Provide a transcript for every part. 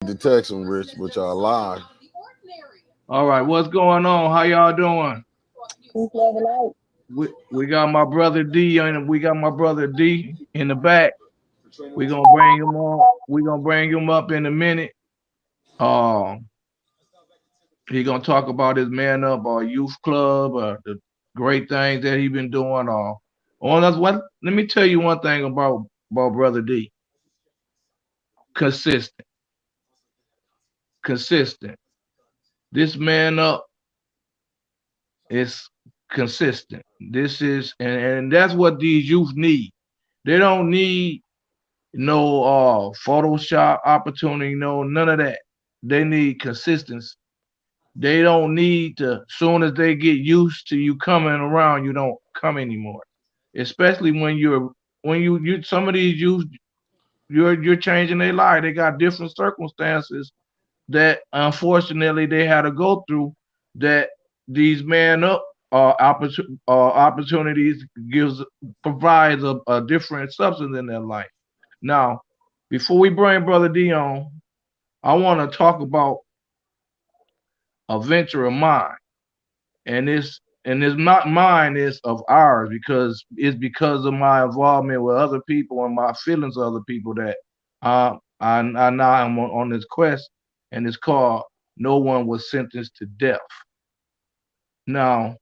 The text them, Rich, which are live. All right, what's going on? How y'all doing? Peace, love, and light. We got my brother D and we got my brother D in the back. We gonna bring him on. We gonna bring him up in a minute. Um, he gonna talk about his man up or youth club or the great things that he been doing. Or on us, what? Let me tell you one thing about brother D. Consistent, consistent. This man up is consistent. This is and that's what these youth need. They don't need no Photoshop opportunity, no none of that. They need consistency. They don't need to soon as they get used to you coming around, you don't come anymore. Especially when you some of these youth you're changing their life. They got different circumstances that unfortunately they had to go through that these man up opportunities gives provides a different substance in their life. Now, before we bring Brother D on, I want to talk about a venture of mine, and it's not mine, it's of ours because it's because of my involvement with other people and my feelings of other people that I now am on this quest, and it's called "No One Was Sentenced to Death." Now,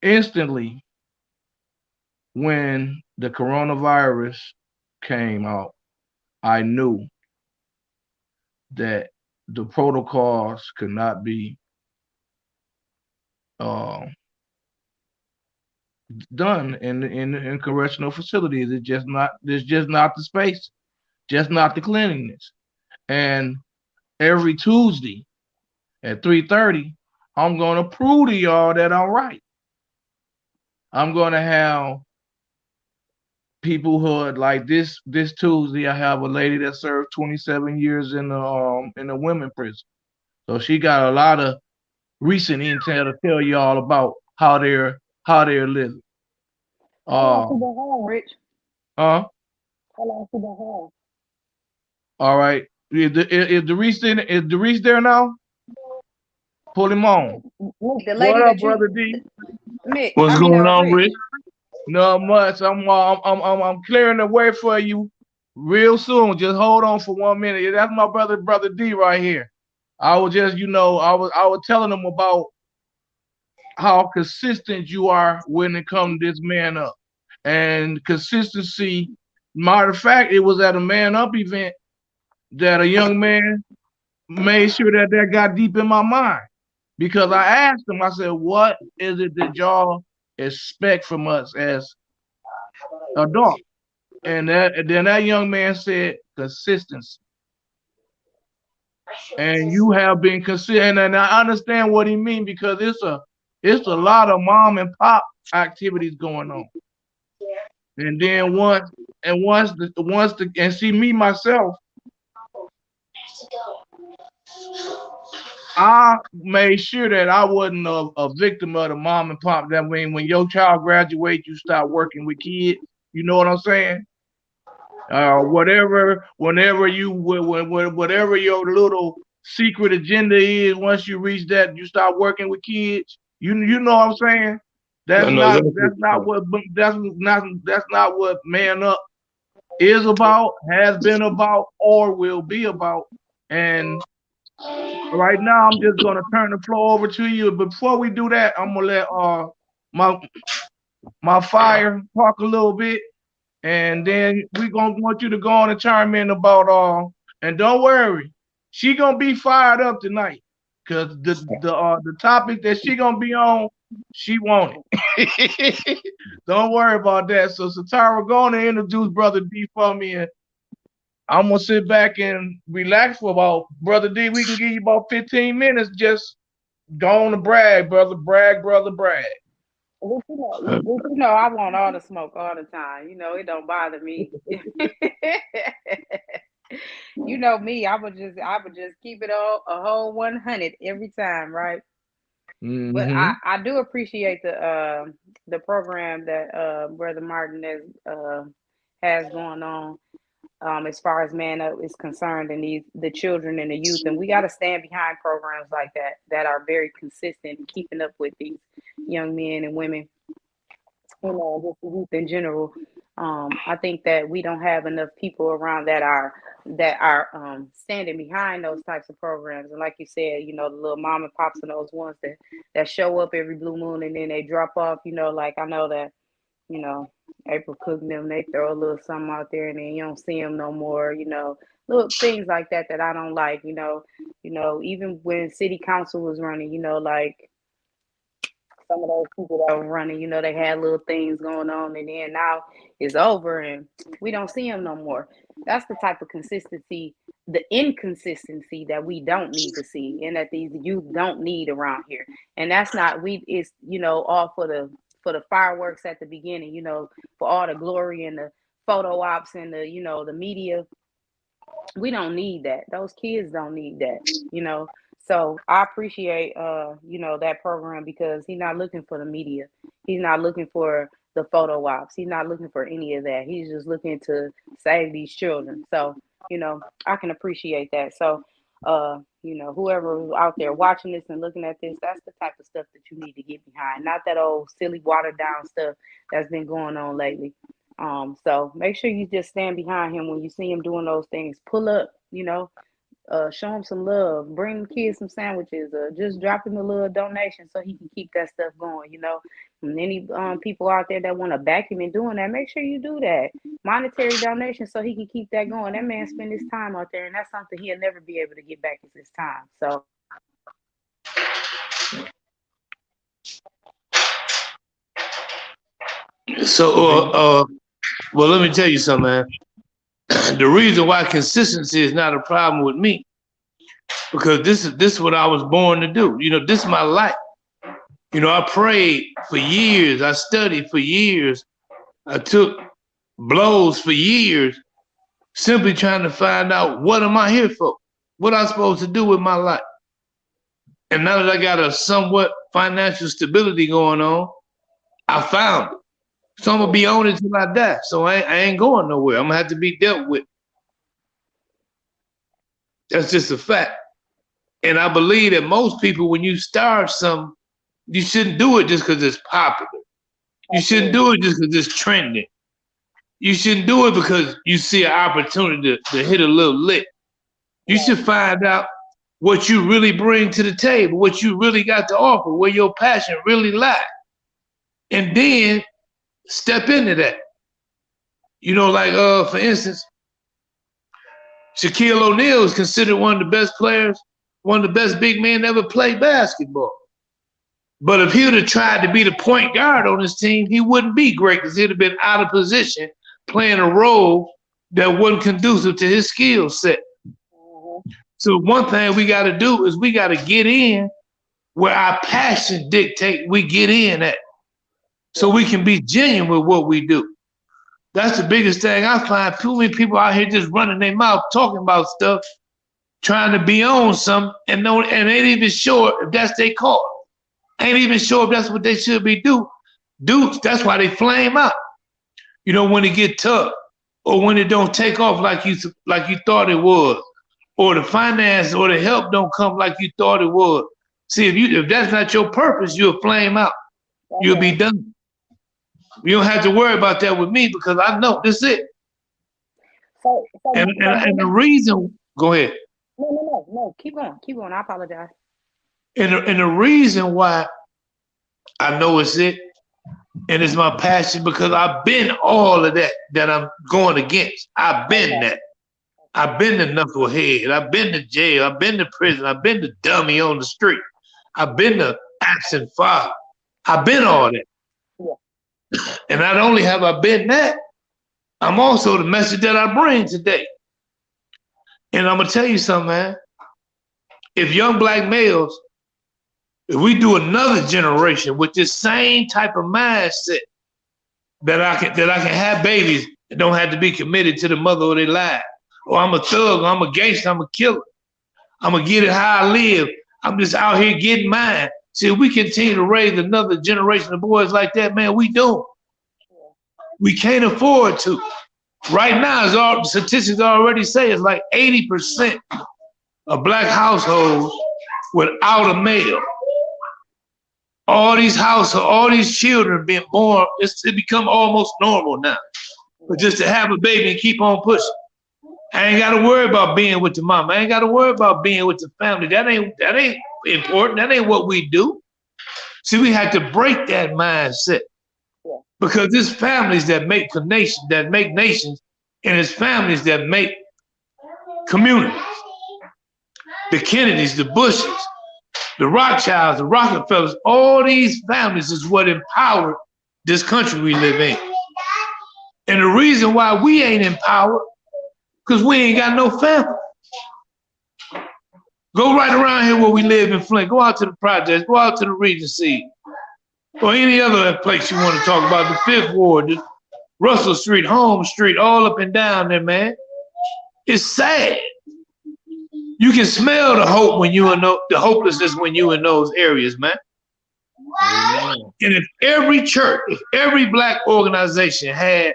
instantly when the coronavirus came out, I knew that the protocols could not be uh, done in correctional facilities. It's just not the space, just not the cleanliness. And every Tuesday at 3:30, I'm gonna prove to y'all that I'm right. I'm gonna have people who are like this Tuesday. I have a lady that served 27 years in the women prison. So she got a lot of recent intel to tell y'all about how they're living. How long she Um, been home, Rich? uh, How long she been home? all right. Is the Reese there now? Pull him on. Nick, the What lady up, that you, brother D? Mick, What's I mean, going on, Rich. Rich? Not much. I'm clearing the way for you real soon. Just hold on for 1 minute. Yeah, that's my brother D right here. I was just, I was telling him about how consistent you are when it comes to this man up. And consistency, matter of fact, it was at a man up event that a young man made sure that got deep in my mind. Because I asked him, I said, what is it that y'all expect from us as adults? And then that young man said consistency. And you have been consistent, and I understand what he means because it's a lot of mom and pop activities going on. And then once the and see me myself, I made sure that I wasn't a victim of the mom and pop. That when your child graduates, you start working with kids. You know what I'm saying? Whatever, whenever whatever your little secret agenda is, once you reach that, you start working with kids. You know what I'm saying? I That's know not exactly what that's you're not talking what that's not what man up is about, has been about, or will be about. And right now, I'm just gonna turn the floor over to you. But before we do that, I'm gonna let my my fire talk a little bit, and then we gonna want you to go on and chime in about and don't worry, she gonna be fired up tonight, cause the topic that she gonna be on, she want it. Don't worry about that. So Satara, go on and introduce Brother D for me, and I'm gonna sit back and relax for about Brother D. We can give you about 15 minutes. Just go on to brag, brother, brag, brother, brag. about. Rich, I want all the smoke all the time. It don't bother me. Me. I would just keep it all a whole 100 every time, right? But I, Mm-hmm. I do appreciate the program that Brother Martin has going on. as far as Man Up is concerned, and the children and the youth. And we got to stand behind programs like that that are very consistent in keeping up with these young men and women, just the youth in general. I think that we don't have enough people around that are standing behind those types of programs. And like you said, the little mom and pops and those ones that show up every blue moon and then they drop off. Like I know that April Cook and them, they throw a little something out there and then you don't see them no more. Little things like that I don't like. Even when city council was running, like some of those people that were running, they had little things going on, and then now it's over and we don't see them no more. That's the type of consistency, the inconsistency that we don't need to see, and that these youth don't need around here. And that's not it's all for the fireworks at the beginning, for all the glory and the photo ops and the media. We don't need that. Those kids don't need that. So I appreciate that program because he's not looking for the media. He's not looking for the photo ops. He's not looking for any of that. He's just looking to save these children. So, I can appreciate that. So whoever out there watching this and looking at this, that's the type of stuff that you need to get behind. Not that old silly watered down stuff that's been going on lately. So make sure you just stand behind him when you see him doing those things. Pull up, show him some love, bring the kids some sandwiches, just drop him a little donation so he can keep that stuff going. And any people out there that want to back him in doing that, make sure you do that. Monetary donation so he can keep that going. That man spend his time out there, and that's something he'll never be able to get back is his time. So well, let me tell you something, man. The reason why consistency is not a problem with me, because this is what I was born to do. This is my life. I prayed for years. I studied for years. I took blows for years, simply trying to find out what am I here for? What I'm supposed to do with my life? And now that I got a somewhat financial stability going on, I found it. So I'm gonna be on it till I die. So I ain't going nowhere. I'm gonna have to be dealt with. That's just a fact. And I believe that most people, when you start something, you shouldn't do it just because it's popular. You shouldn't do it just because it's trending. You shouldn't do it because you see an opportunity to hit a little lick. You should find out what you really bring to the table, what you really got to offer, where your passion really lies. And then step into that. For instance, Shaquille O'Neal is considered one of the best players, one of the best big men ever played basketball. But if he would have tried to be the point guard on his team, he wouldn't be great because he'd have been out of position playing a role that wasn't conducive to his skill set. So one thing we got to do is we got to get in where our passion dictate we get in at, so we can be genuine with what we do. That's the biggest thing I find. Too many people out here just running their mouth, talking about stuff, trying to be on something, and ain't even sure if that's their call. Ain't even sure if that's what they should be do. That's why they flame out. When it get tough, or when it don't take off like you thought it was, or the finance or the help don't come like you thought it would. See, if that's not your purpose, you'll flame out. You'll be done. You don't have to worry about that with me because I know this is it. And the reason, go ahead. No. Keep going. I apologize. And the reason why I know it's it, and it's my passion, because I've been all of that I'm going against. I've been that. I've been the knucklehead. I've been to jail. I've been to prison. I've been the dummy on the street. I've been the absent father. I've been all that. And not only have I been that, I'm also the message that I bring today. And I'm going to tell you something, man. If young black males, if we do another generation with this same type of mindset, that I can have babies that don't have to be committed to the mother of their life. Or I'm a thug, or I'm a gangster, I'm a killer. I'm going to get it how I live. I'm just out here getting mine. See, if we continue to raise another generation of boys like that, man, we don't. We can't afford to. Right now, as all statistics already say, it's like 80% of black households without a male. All these households, all these children being born, it become almost normal now. But just to have a baby and keep on pushing. I ain't got to worry about being with the mom. I ain't got to worry about being with the family. That ain't important. That ain't what we do. See, we have to break that mindset because it's families that make nations, and it's families that make communities. The Kennedys, the Bushes, the Rothschilds, the Rockefellers, all these families is what empowered this country we live in. And the reason why we ain't empowered, because we ain't got no family. Go right around here where we live in Flint. Go out to the projects. Go out to the Regency. Or any other place you want to talk about. The Fifth Ward, the Russell Street, Holmes Street, all up and down there, man. It's sad. You can smell the hope when you in the hopelessness when you in those areas, man. And if every church, if every black organization had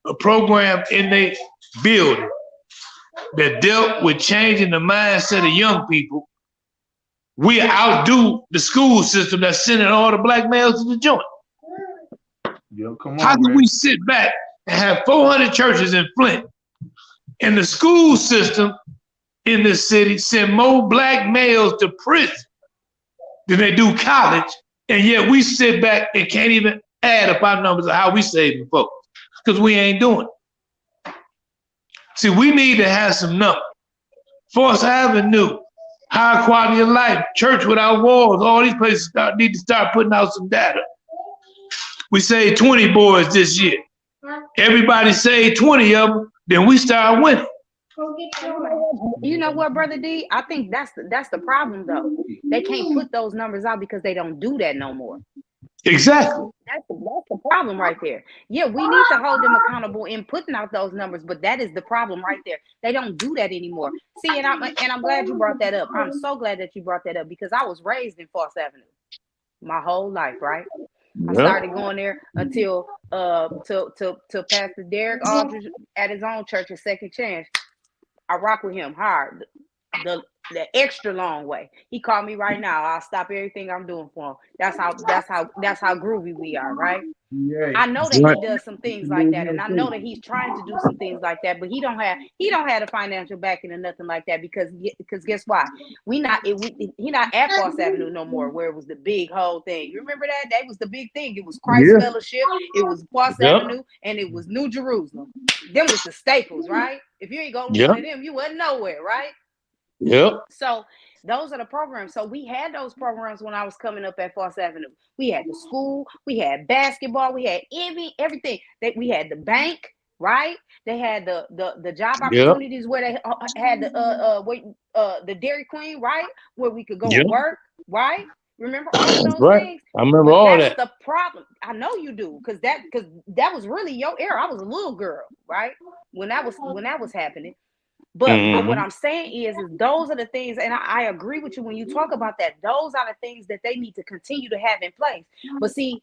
a program in their building that dealt with changing the mindset of young people, we outdo the school system that's sending all the black males to the joint. Yo, come on, How can we sit back and have 400 churches in Flint and the school system in this city send more black males to prison than they do college, and yet we sit back and can't even add up our numbers of how we saving folks because we ain't doing it. See, we need to have some numbers. Force Avenue, high quality of life, church without walls, all these places need to start putting out some data. We saved 20 boys this year. Everybody saved 20 of them, then we start winning. You know what, Brother D? I think that's the problem, though. They can't put those numbers out because they don't do that no more. Exactly. That's the problem right there. Yeah, we need to hold them accountable in putting out those numbers, but that is the problem right there. They don't do that anymore. See, and I'm glad you brought that up. I'm so glad that you brought that up because I was raised in Fourth Avenue my whole life, right? I started going there until to Pastor Derek Aldridge at his own church, at Second Chance. I rock with him hard. The extra long way. He called me right now. I'll stop everything I'm doing for him. That's how groovy we are, right? Yeah. I know that he does some things like that, and I know that he's trying to do some things like that, but he don't have the financial backing or nothing like that because guess why? He not at Fourth Avenue no more, where it was the big whole thing. You remember that? That was the big thing. It was Christ Fellowship, it was Fourth Avenue, and it was New Jerusalem. Them was the staples, right? If you ain't going to one of them, you wasn't nowhere, right? Yep. So those are the programs. So we had those programs when I was coming up at Fourth Avenue. We had the school, we had basketball, we had everything. We had the bank, right? They had the job opportunities where they had the Dairy Queen, right? Where we could go and work, right? Remember all of those things? I remember all that. That's the problem. I know you do, because that was really your era. I was a little girl, right? When that was happening. But what I'm saying is those are the things, and I agree with you when you talk about that. Those are the things that they need to continue to have in place. But see,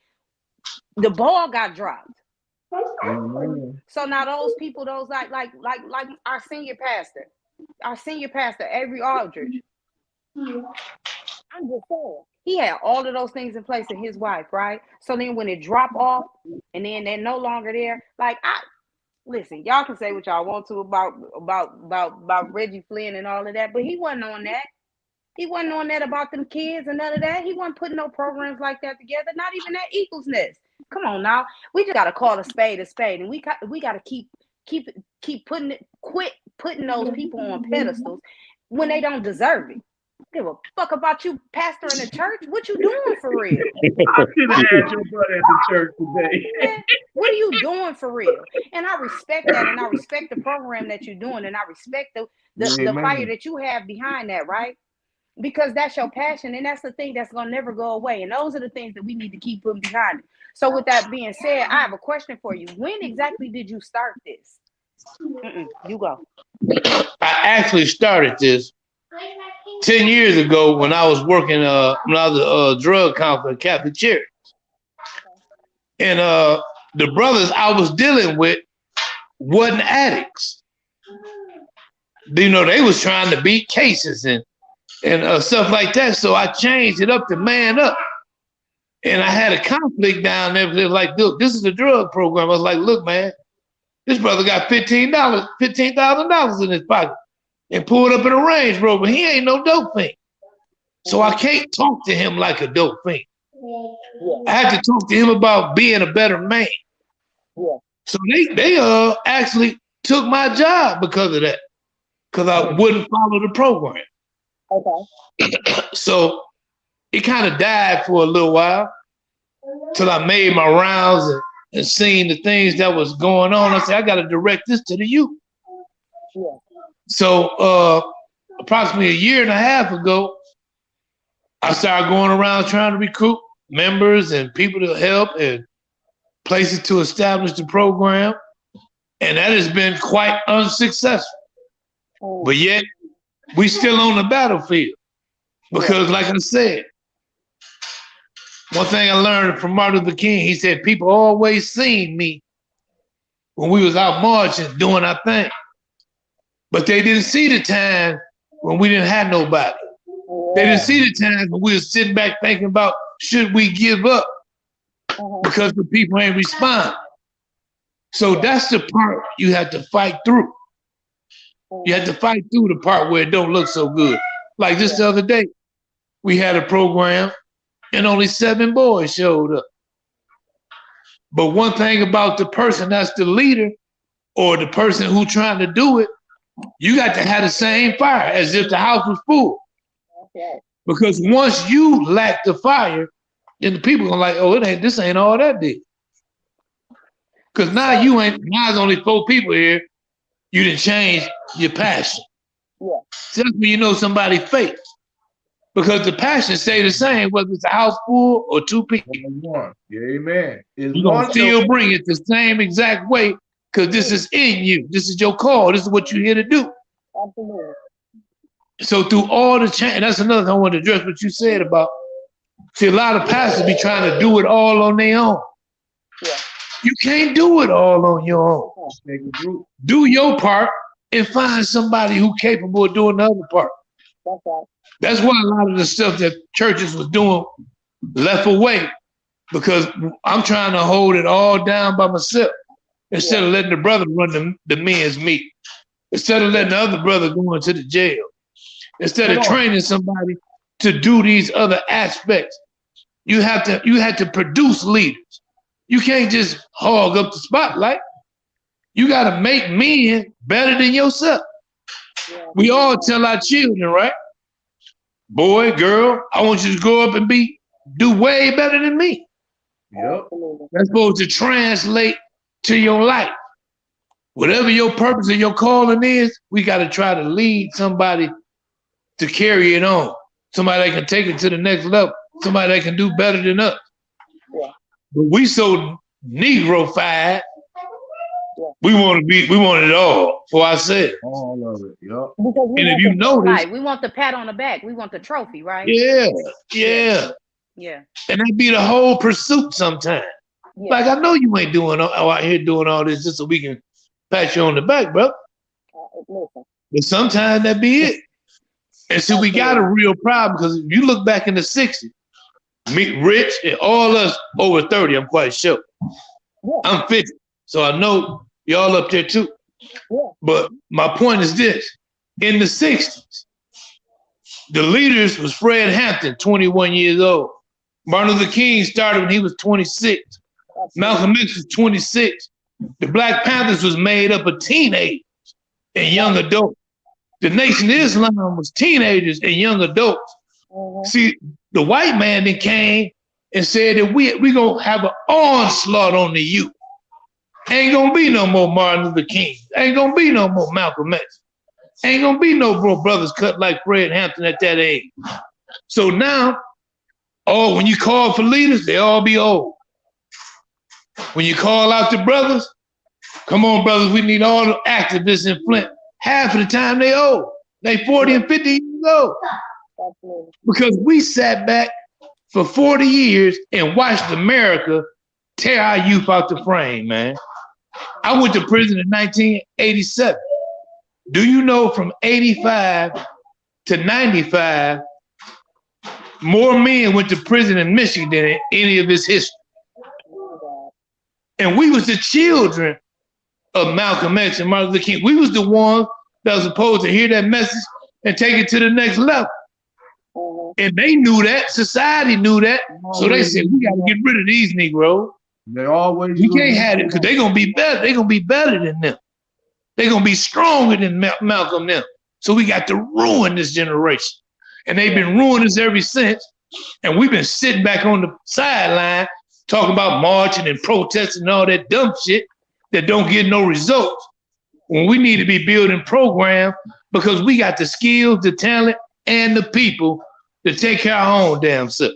the ball got dropped. So now those people, those like our senior pastor, Avery Aldridge. I'm just saying, he had all of those things in place in his wife, right? So then when it dropped off, and then they're no longer there, listen, y'all can say what y'all want to about Reggie Flynn and all of that, but he wasn't on that. He wasn't on that about them kids and none of that. He wasn't putting no programs like that together, not even that Eagles Nest. Come on now. We just got to call a spade, and we got to quit putting those people on pedestals when they don't deserve it. Give a fuck about you pastoring the church. What you doing for real? I should have had your butt at the church today. Man, what are you doing for real? And I respect that, and I respect the program that you're doing, and I respect the fire that you have behind that, right? Because that's your passion, and that's the thing that's gonna never go away. And those are the things that we need to keep putting behind it. So with that being said, I have a question for you. When exactly did you start this? You go. I actually started this 10 years ago when I was working, when I was a drug counselor at Catholic Church. And the brothers I was dealing with wasn't addicts. You know, they was trying to beat cases and stuff like that. So I changed it up to man up. And I had a conflict down there. They were like, look, this is a drug program. I was like, look, man, this brother got $15,000 in his pocket and pulled up in a Range Rover. He ain't no dope fiend. So I can't talk to him like a dope fiend. I had to talk to him about being a better man. Yeah. So they actually took my job because of that, because I wouldn't follow the program. Okay. So it kind of died for a little while till I made my rounds and seen the things that was going on. I said, I got to direct this to the youth. Yeah. So approximately a year and a half ago, I started going around trying to recruit members and people to help and places to establish the program. And that has been quite unsuccessful. But yet, we still on the battlefield. Because like I said, one thing I learned from Martin Luther King, he said, people always seen me when we was out marching, doing our thing. But they didn't see the time when we didn't have nobody. They didn't see the time when we was sitting back thinking about, should we give up because the people ain't responding. So that's the part you have to fight through. You have to fight through the part where it don't look so good. Like just the other day, we had a program and only 7 boys showed up. But one thing about the person that's the leader or the person who trying to do it, you got to have the same fire as if the house was full. Okay. Because once you lack the fire, then the people are like, oh, this ain't all that did. Because now there's only 4 people here. You didn't change your passion. Yeah. So that's when you know somebody fake. Because the passion stay the same, whether it's a house full or 2 people. One. Yeah, amen. You're going to still bring it the same exact way because this is in you. This is your call. This is what you're here to do. Absolutely. So through all the change, and that's another thing I want to address what you said about, see, a lot of pastors be trying to do it all on their own. Yeah. You can't do it all on your own. Do your part and find somebody who's capable of doing the other part. That's right. That's why a lot of the stuff that churches was doing left away, because I'm trying to hold it all down by myself instead of letting the brother run the men's meet, instead of letting the other brother go into the jail, instead of training somebody to do these other aspects. You have to produce leaders. You can't just hog up the spotlight. You got to make men better than yourself. Yeah. We all tell our children, right? Boy, girl, I want you to grow up and do way better than me. Yep. That's supposed to translate to your life. Whatever your purpose and your calling is, we got to try to lead somebody to carry it on. Somebody that can take it to the next level. Somebody that can do better than us. Yeah. But we so Negro-fied, we want it all for ourselves. All of it, yep. And if you notice, right, we want the pat on the back. We want the trophy, right? Yeah. Yeah. And that be the whole pursuit sometimes. Yeah. Like, I know you ain't out here doing all this just so we can pat you on the back, bro. Listen. But sometimes that be it. And so we got a real problem because if you look back in the 60s, me, Rich, and all us over 30, I'm quite sure. Yeah. I'm 50, so I know y'all up there too. Yeah. But my point is this. In the 60s, the leaders was Fred Hampton, 21 years old. Martin Luther King started when he was 26. Malcolm X was 26. The Black Panthers was made up of teenagers and young adults. The Nation of Islam was teenagers and young adults. See, the white man then came and said that we gonna have an onslaught on the youth. Ain't gonna be no more Martin Luther King. Ain't gonna be no more Malcolm X. Ain't gonna be no more brothers cut like Fred Hampton at that age. So now, when you call for leaders, they all be old. When you call out the brothers, come on, brothers, we need all the activists in Flint. Half of the time they old. They 40 and 50 years old. Because we sat back for 40 years and watched America tear our youth out the frame, man. I went to prison in 1987. Do you know from 85 to 95, more men went to prison in Michigan than in any of its history? And we was the children of Malcolm X and Martin Luther King. We was the ones that was supposed to hear that message and take it to the next level. And they knew that. Society knew that. So they said, we got to get rid of these Negroes. They always We can't have it because they're going to be better. They're going to be better than them. They're going to be stronger than Malcolm them. So we got to ruin this generation. And they've been ruining us ever since. And we've been sitting back on the sideline talking about marching and protesting and all that dumb shit that don't get no results. When we need to be building programs because we got the skills, the talent, and the people to take care of our own damn self.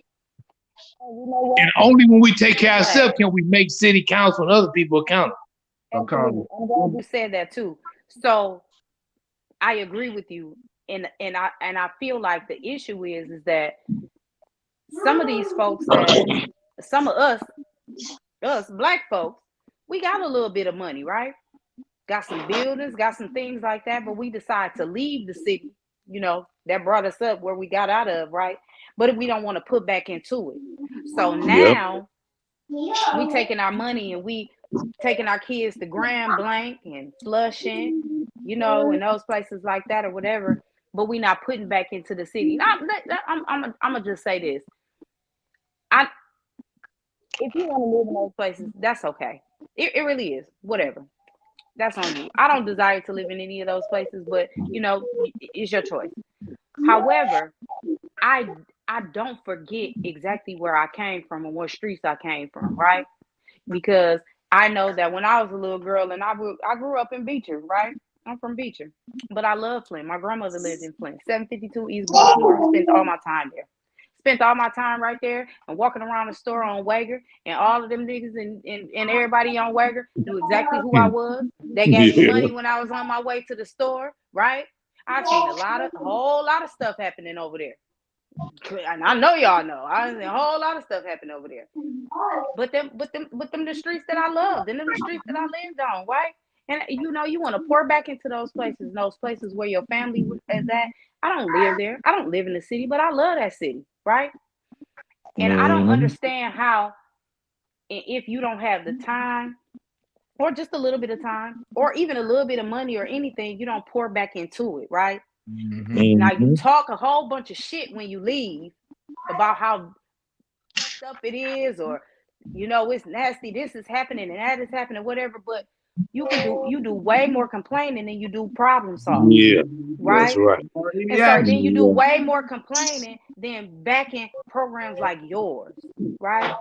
And only when we take care of ourselves can we make city council and other people accountable. I'm glad you said that too. So I agree with you, and I feel like the issue is that some of these folks, that some of us black folks, we got a little bit of money, right? Got some buildings, got some things like that, but we decide to leave the city, you know, that brought us up where we got out of, right? But if we don't want to put back into it. So now we taking our money and we taking our kids to Grand Blanc and Flushing, you know, and those places like that or whatever, but we not putting back into the city. Now, I'm gonna just say this. If you want to live in those places, that's okay. It really is. Whatever. That's on you. I don't desire to live in any of those places, but you know, it's your choice. However, I don't forget exactly where I came from and what streets I came from, right? Because I know that when I was a little girl and I grew up in Beecher, right? I'm from Beecher, but I love Flint. My grandmother lived in Flint, 752 East Baltimore. I spent all my time there. Spent all my time right there and walking around the store on Wager, and all of them niggas and everybody on Wager knew exactly who I was. They gave me money when I was on my way to the store, right? I've seen a whole lot of stuff happening over there. And I know y'all know. I seen a whole lot of stuff happen over there. But them the streets that I loved, and them the streets that I lived on, right? And you know, you want to pour back into those places where your family is at. I don't live there. I don't live in the city, but I love that city, right? And I don't understand how, if you don't have the time, or just a little bit of time, or even a little bit of money or anything, you don't pour back into it, right? Now you talk a whole bunch of shit when you leave about how stuff it is, or you know, it's nasty, this is happening and that is happening, whatever, but you do way more complaining than you do problem solving. Yeah, right? That's right. And so then you do way more complaining than backing programs like yours, right?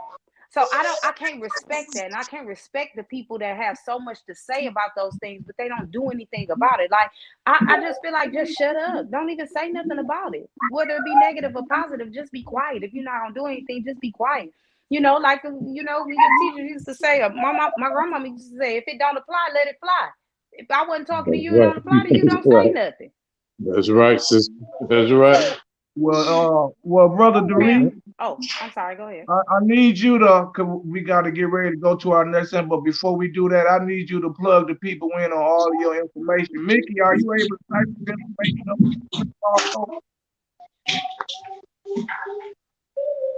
So I can't respect that, and I can't respect the people that have so much to say about those things, but they don't do anything about it. Like I just feel like, just shut up. Don't even say nothing about it. Whether it be negative or positive, just be quiet. If you're not gonna do anything, just be quiet. You know, like, you know, your teachers used to say, my grandmama used to say, if it don't apply, let it fly. If I wasn't talking to you, it don't apply to you, don't say nothing. That's right, sister. That's right. Well, Brother Doreen. Oh, I'm sorry. Go ahead. I need you to, cause we got to get ready to go to our next end. But before we do that, I need you to plug the people in on all of your information. Mickey, are you able to type this information up?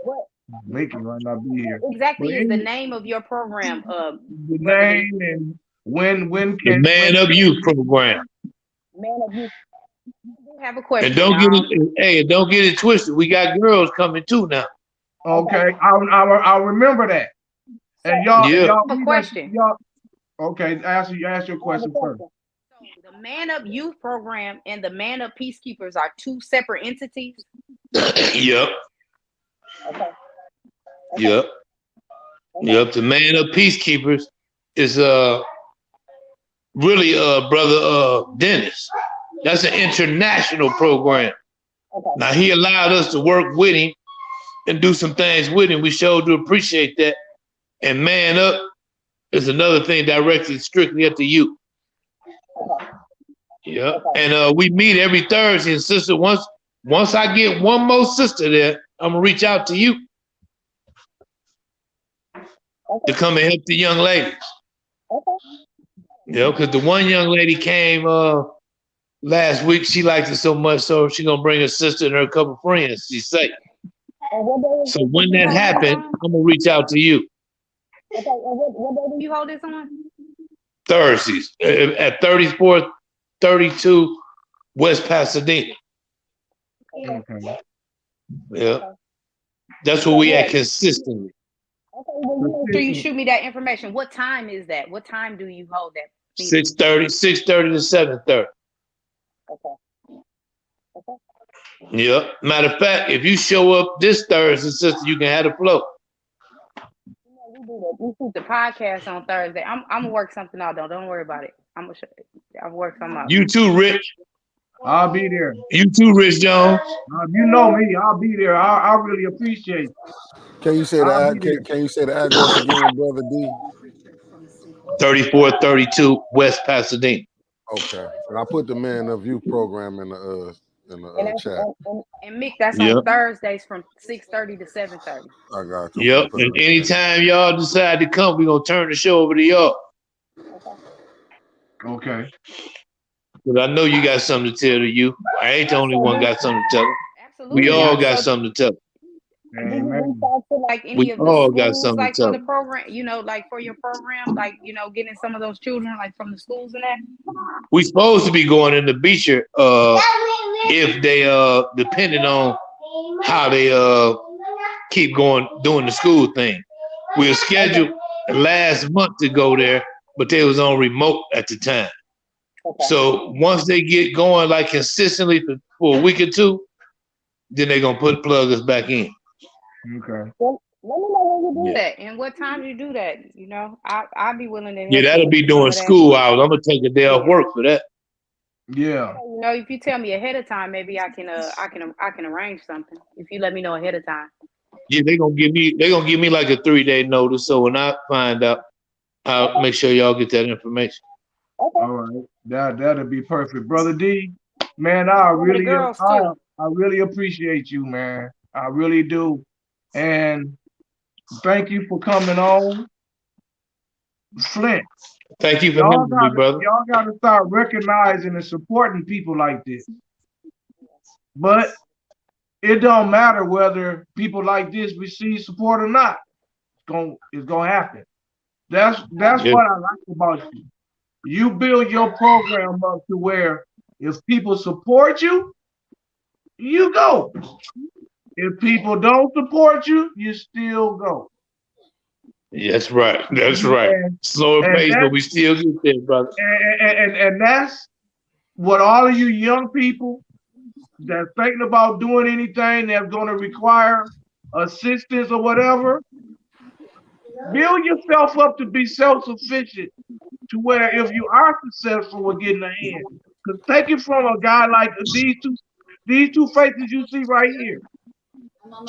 What? Mickey might not be here. Exactly is the name of your program. The name and when the Man Up Youth program. Man Up Youth. I have a question. And don't get it twisted. We got girls coming too now. Okay, I'll remember that. And y'all have a question. Okay, ask your question first. So the Man Up Youth program and the Man Up Peacekeepers are two separate entities? Yep. Okay. Yep. Yep. The Man Up Peacekeepers is really brother Dennis. That's an international program. Okay. Now he allowed us to work with him and do some things with him. We sure do appreciate that. And Man Up is another thing directed strictly at the youth. Okay. Yeah. Okay. And we meet every Thursday. And sister, once I get one more sister there, I'm gonna reach out to you to come and help the young ladies. Okay. Because the one young lady came last week. She liked it so much, so she's gonna bring her sister and her couple friends. She's safe. And what day is So this? when that happens, I'm gonna reach out to you. Okay, and what day do You hold this on? Thursdays at 3432 West Pasadena. Okay. Yeah, that's where we at consistently. Okay, well, you know, Sure, you shoot me that information. What time is that? What time do you hold that meeting? 6:30 to 7:30. okay. Okay. Yep. Matter of fact, if you show up this Thursday, sister, you can have the flow. You know, we do that. We shoot The podcast on Thursday. I'm gonna work something out though. Don't worry about it. I'll work something out. You too, Rich. I'll be there. You too, Rich Jones. You know me. I'll be there. I really appreciate it. Can you say I'll be the there. can you say the address again, brother D? 3432 West Pasadena. Okay. And I put the Man of You program in the and that's chat. And Mick, that's Yep. on Thursdays from 6:30 to 7:30. I got you. Yep. And anytime y'all decide to come, we're gonna turn the show over to y'all. Okay. Because I know you got something to tell to you. I ain't the only one got something to tell. Absolutely. We all Yeah. got So, something to tell. Amen. like any We of the all got schools, something like to for tell. the program, like for your program, like getting some of those children, like from the schools and that. We supposed to be going in the Beecher if they depending on how they keep going doing the school thing. We were scheduled last month to go there, but they was on remote at the time. Okay. So once they get going like consistently for a week or two, then they're gonna plug us back in. Okay. Well, let me know when you do That and what time you do that? I'll be willing to help. Yeah, that'll you be with some during of that. school hours. I'm gonna take a day off work for that. Yeah. If you tell me ahead of time, maybe I can arrange something. If you let me know ahead of time. Yeah, they're gonna give me like a 3-day notice. So when I find out, I'll make sure y'all get that information. Okay. All right. That'll be perfect, brother D. Man, I really girls, too. I really appreciate you, man. I really do. And thank you for coming on, Flint. Thank you for Y'all having me, brother. gotta start recognizing and supporting people like this. But it don't matter whether people like this receive support or not. It's gonna happen. That's Yeah. what I like about you. You build your program up to where if people support you, you go. If people don't support you, you still go. Yeah, that's right. That's right. Slower and pace, that- but we still get there, brother. And that's what all of you young people that's thinking about doing anything that's going to require assistance or whatever, build yourself up to be self-sufficient to where if you are successful with getting a hand, because take it from a guy like these two faces you see right here.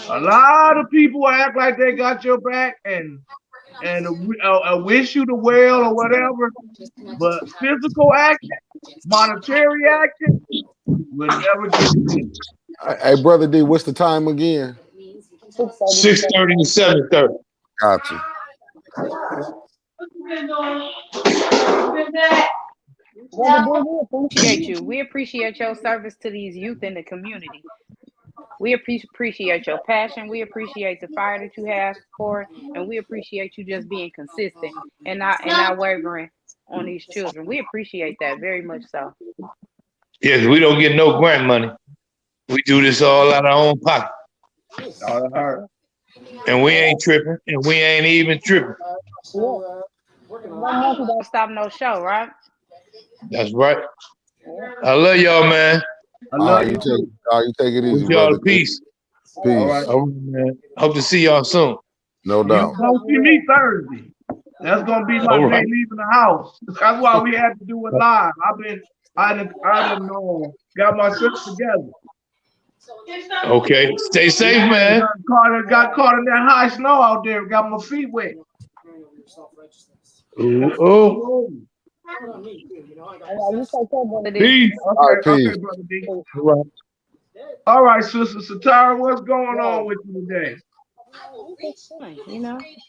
A lot of people act like they got your back and wish you the well or whatever, but physical action, monetary action, will never get it. Hey, brother D, what's the time again? 6:30 to 7:30. Gotcha. Appreciate you. We appreciate your service to these youth in the community. We appreciate your passion. We appreciate the fire that you have for it, and we appreciate you just being consistent and not wavering on these children. We appreciate that very much so. Yes, we don't get no grant money. We do this all out of our own pocket. All right. And we ain't tripping, and we ain't even tripping. Don't stop no show, right? That's right. I love y'all, man. I love you. You take it easy, Wish y'all brother. peace. Peace. All right. All right, man. Hope to see y'all soon. No You doubt. gonna see me Thursday. That's gonna be my All day right. leaving the house. That's why we had to do it live. I didn't got myself together. Okay. Stay safe, man. Got caught in that high snow out there. Got my feet wet. Ooh, oh. Peace. Okay, brother D. All right, sister Satara, what's going on with you today?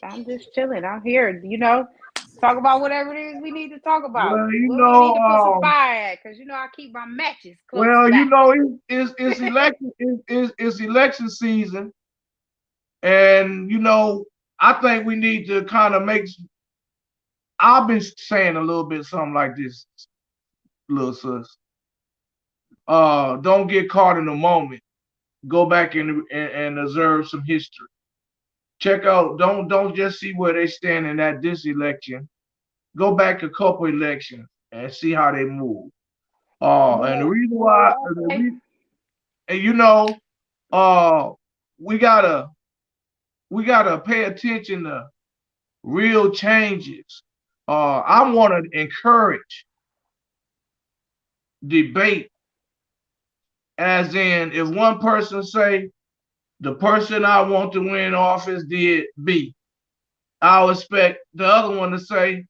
I'm just chilling. I'm here. Talk about whatever it is we need to talk about. Well, you Where we need to put some know, fire at, because I keep my matches close well, by. it's election it's election season, and I think we need to kind of make. I've been saying a little bit something like this, little sis. Don't get caught in the moment. Go back and observe some history. Check out. Don't just see where they standing at this election. Go back a couple elections and see how they move. And the reason why, and we gotta pay attention to real changes. I want to encourage debate, as in, if one person say the person I want to win office did B, I'll expect the other one to say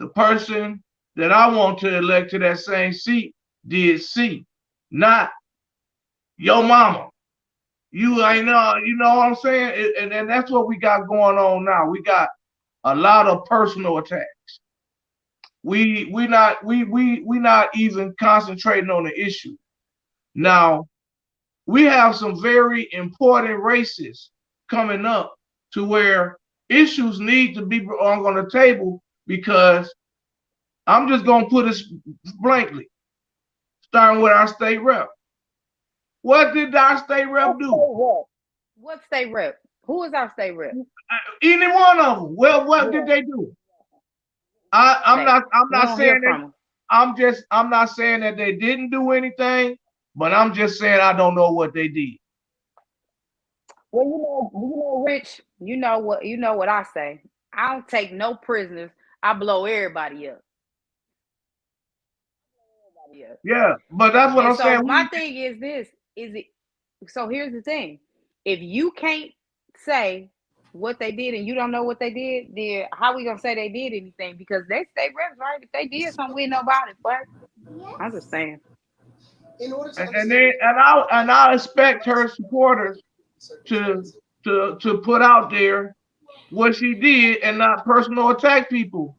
the person that I want to elect to that same seat did C, not your mama. You ain't know, you know what I'm saying? And that's what we got going on now. We got a lot of personal attacks. We not even concentrating on the issue. Now, we have some very important races coming up to where issues need to be on the table, because I'm just going to put it blankly, starting with our state rep. What did our state rep do? What state rep? Who is our state rep? Any one of them. Well, what did they do? I'm not saying that. I'm not saying that they didn't do anything, but I'm just saying I don't know what they did. Well, Rich, you know what I say. I don't take no prisoners. I blow everybody up. Yeah, but that's what I'm saying. My thing is this: so here's the thing. If you can't say what they did and you don't know what they did, then how we gonna say they did anything? Because they state reps, right? If they did something, we know about it. But I'm just saying. And I expect her supporters to put out there what she did and not personal attack people.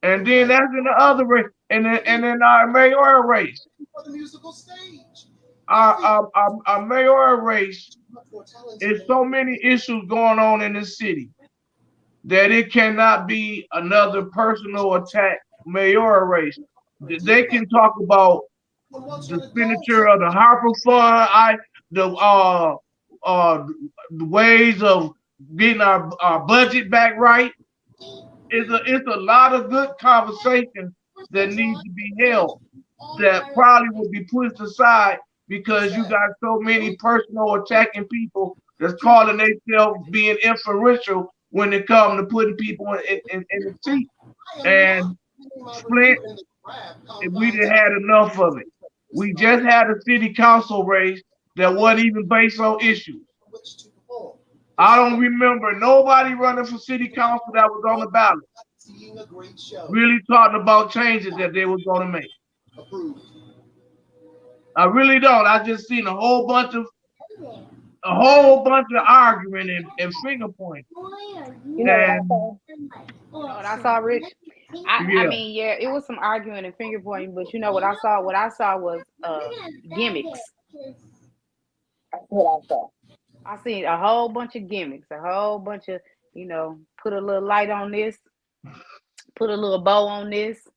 And then that's in the other race, and then our mayoral race. Our mayoral race is so many issues going on in this city that it cannot be another personal attack mayoral race. They can talk about the expenditure of the Harper Fund, the ways of getting our budget back right. It's a lot of good conversations that need to be held that probably will be pushed aside because you got so many personal attacking people that's calling themselves being influential when it comes to putting people in the seat. And Flint, we done had enough of it. We just had a city council race that wasn't even based on issues. I don't remember nobody running for city council that was on the ballot really talking about changes that they were going to make. I really don't. I just seen a whole bunch of arguing and finger pointing. You know what I saw, Rich? I mean, yeah, it was some arguing and finger pointing, but you know what I saw? What I saw was gimmicks. That's what I saw. I seen a whole bunch of gimmicks, a whole bunch of, put a little light on this, put a little bow on this,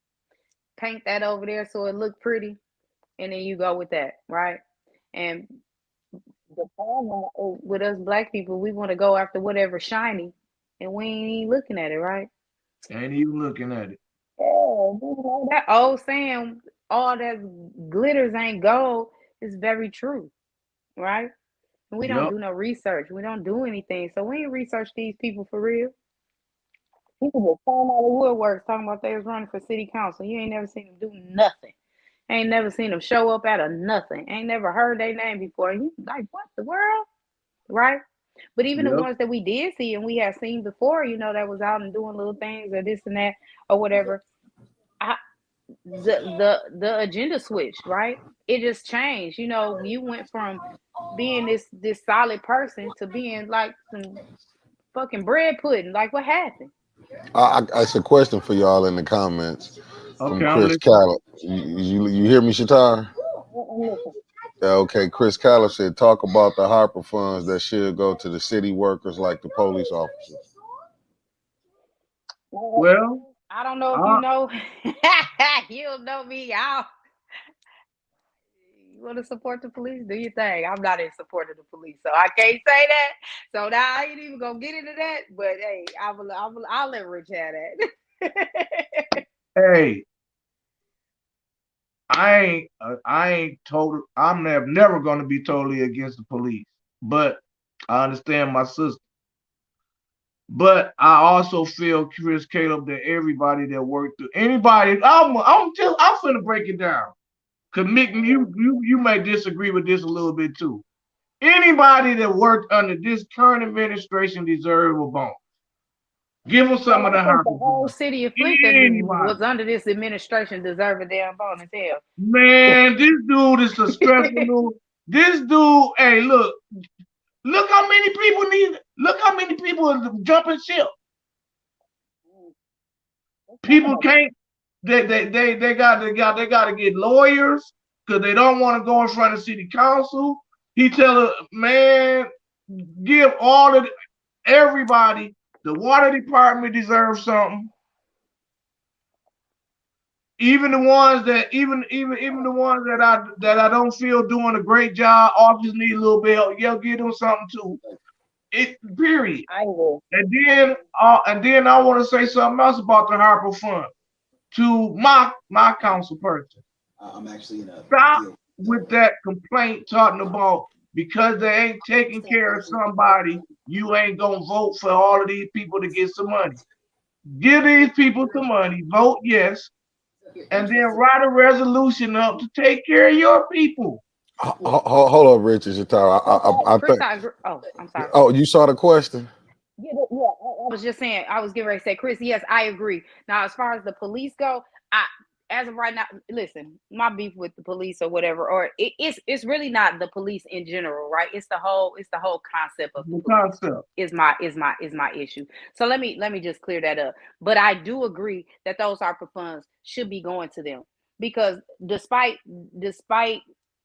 paint that over there so it looked pretty, and then you go with that, right? And the problem with us black people, we want to go after whatever shiny, and we ain't even looking at it, right? Ain't even looking at it. Yeah, that old saying, all that glitters ain't gold, is very true, right? And we don't do no research. We don't do anything. So we ain't research these people for real. People just come out of woodwork talking about they was running for city council. You ain't never seen them do nothing. Ain't never seen them show up out of nothing. Ain't never heard their name before. You like, what the world? Right? But even the ones that we did see and we had seen before, that was out and doing little things or this and that or whatever. The agenda switched, right? It just changed. You went from being this solid person to being like some fucking bread pudding. Like, what happened? It's a question for y'all in the comments from Okay, I'm Chris listening. Callip. You hear me, Shatar? I'm listening. Yeah, okay. Chris Callip said, talk about the Harper funds that should go to the city workers like the police officers. Well, I don't know if you I, know. You don't know me. You want to support the police? Do your thing. I'm not in support of the police, so I can't say that. So now I ain't even gonna get into that. But hey, I'll let Rich have that. hey, I ain't total. Never gonna be totally against the police, but I understand my sister. But I also feel, Chris Caleb, that everybody that worked through anybody, I'm finna break it down. Cause Mick, you may disagree with this a little bit too. Anybody that worked under this current administration deserve a bone. Give them some of I the think the Harper whole funds. city of Flint that Anybody. was under this administration deserve a damn bonus. Hell, Man, this dude is a stressful dude. This dude, hey, look how many people look how many people are jumping ship. People can't, they got to get lawyers because they don't want to go in front of city council. He tell her, man, give all of everybody, the water department deserves something. Even the ones that even the ones that I don't feel doing a great job, officers need a little bit help. Yeah, give them something too. It period. I agree. And then I want to say something else about the Harper Fund to my council person. I'm actually in a Stop deal. with that complaint talking about because they ain't taking care of somebody, you ain't gonna vote for all of these people to get some money. Give these people some money, vote yes, and then write a resolution up to take care of your people. Hold up, Richard Shatar. I Chris, think. I agree. Oh, I'm sorry. Oh, you saw the question? I was just saying. I was getting ready to say, Chris. Yes, I agree. Now, as far as the police go, I as of right now, listen, my beef with the police or whatever, or it's really not the police in general, right? It's the whole concept of the The police concept. is my issue. So let me just clear that up. But I do agree that those ARPA funds should be going to them because despite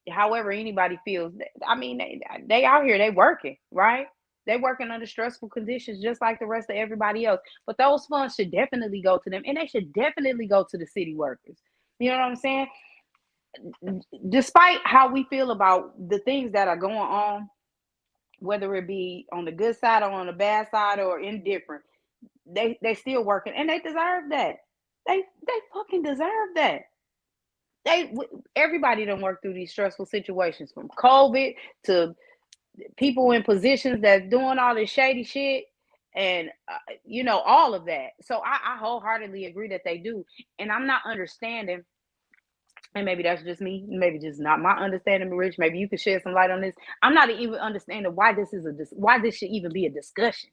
however anybody feels, I mean they out here, they working, right? They working under stressful conditions just like the rest of everybody else. But those funds should definitely go to them, and they should definitely go to the city workers. You know what I'm saying? Despite how we feel about the things that are going on, whether it be on the good side or on the bad side or indifferent, they still working, and they deserve that. They fucking deserve that. They Everybody done work through these stressful situations from COVID to people in positions that's doing all this shady shit and all of that. So I wholeheartedly agree that they do, and I'm not understanding, and maybe that's just me, maybe just not my understanding, Rich, maybe you could shed some light on this. I'm not even understanding why this should even be a discussion.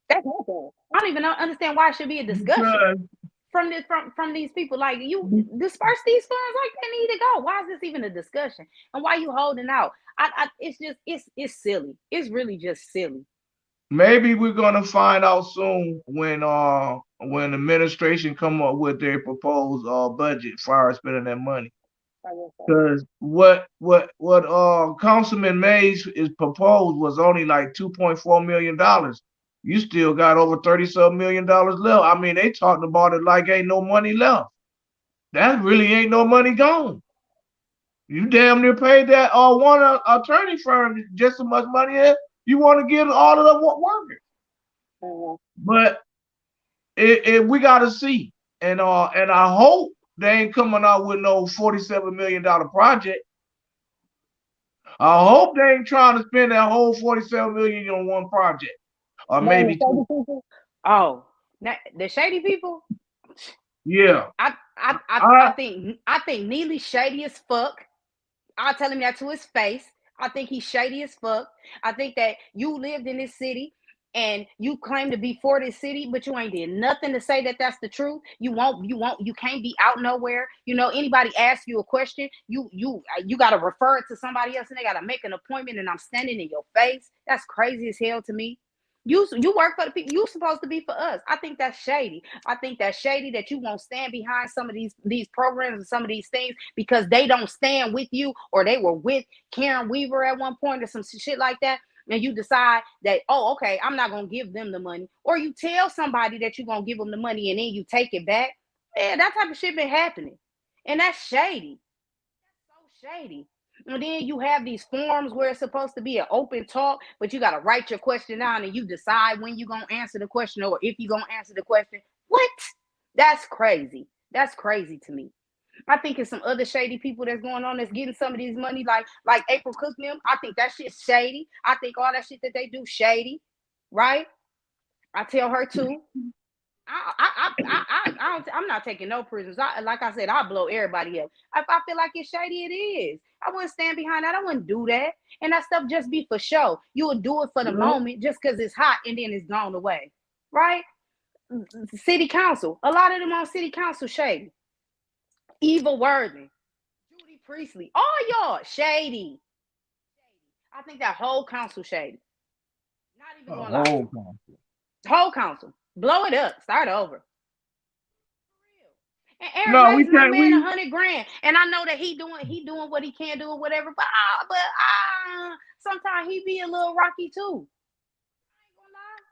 That's my thing. I don't even understand why it should be a discussion Because from these people. Like, you disperse these funds like they need to go. Why is this even a discussion? And why you holding out? It's just it's silly. It's really just silly. maybe we're gonna find out soon when the administration come up with their proposed budget as far as spending that money. Because what Councilman Mays is proposed was only like $2.4 million. You still got over 30-some million left. I mean, they talking about it like ain't no money left. That really ain't no money gone. You damn near paid that one attorney firm just as much money as you want to give all of the workers. But we got to see, and I hope they ain't coming out with no $47 million project. I hope they ain't trying to spend that whole 47 million on one project, or maybe two. Oh, the shady people. Yeah, I think Neely's shady as fuck. I'll tell him that to his face. I think he's shady as fuck. I think that you lived in this city and you claim to be for this city, but you ain't did nothing to say that that's the truth. You can't be out nowhere. Anybody asks you a question, you got to refer it to somebody else, and they got to make an appointment, and I'm standing in your face. That's crazy as hell to me. You work for the people. You supposed to be for us. I think that's shady. I think that's shady that you won't stand behind some of these programs and some of these things because they don't stand with you, or they were with Karen Weaver at one point or some shit like that. And you decide that, oh, okay, I'm not gonna give them the money, or you tell somebody that you're gonna give them the money and then you take it back. Yeah, that type of shit been happening, and that's shady. So shady. And then you have these forums where it's supposed to be an open talk, but you got to write your question down and you decide when you're going to answer the question or if you're going to answer the question. What? That's crazy. That's crazy to me. I think it's some other shady people that's going on that's getting some of these money, like April Cook and them. I think that shit's shady. I think all that shit that they do shady, right? I tell her too. I'm not taking no prisoners. Like I said, I'll blow everybody up. If I feel like it's shady, it is. I wouldn't stand behind that. I wouldn't do that. And that stuff just be for show. You would do it for the moment just because it's hot and then it's gone away. Right? City council. A lot of them on city council shady. Eva Worthing. Judy Priestley. All y'all shady. I think that whole council shady. Not even gonna lie. Whole council. Blow it up. Start over. And Eric raised my man $100,000, and I know that he doing what he can do or whatever. But sometimes he be a little rocky too.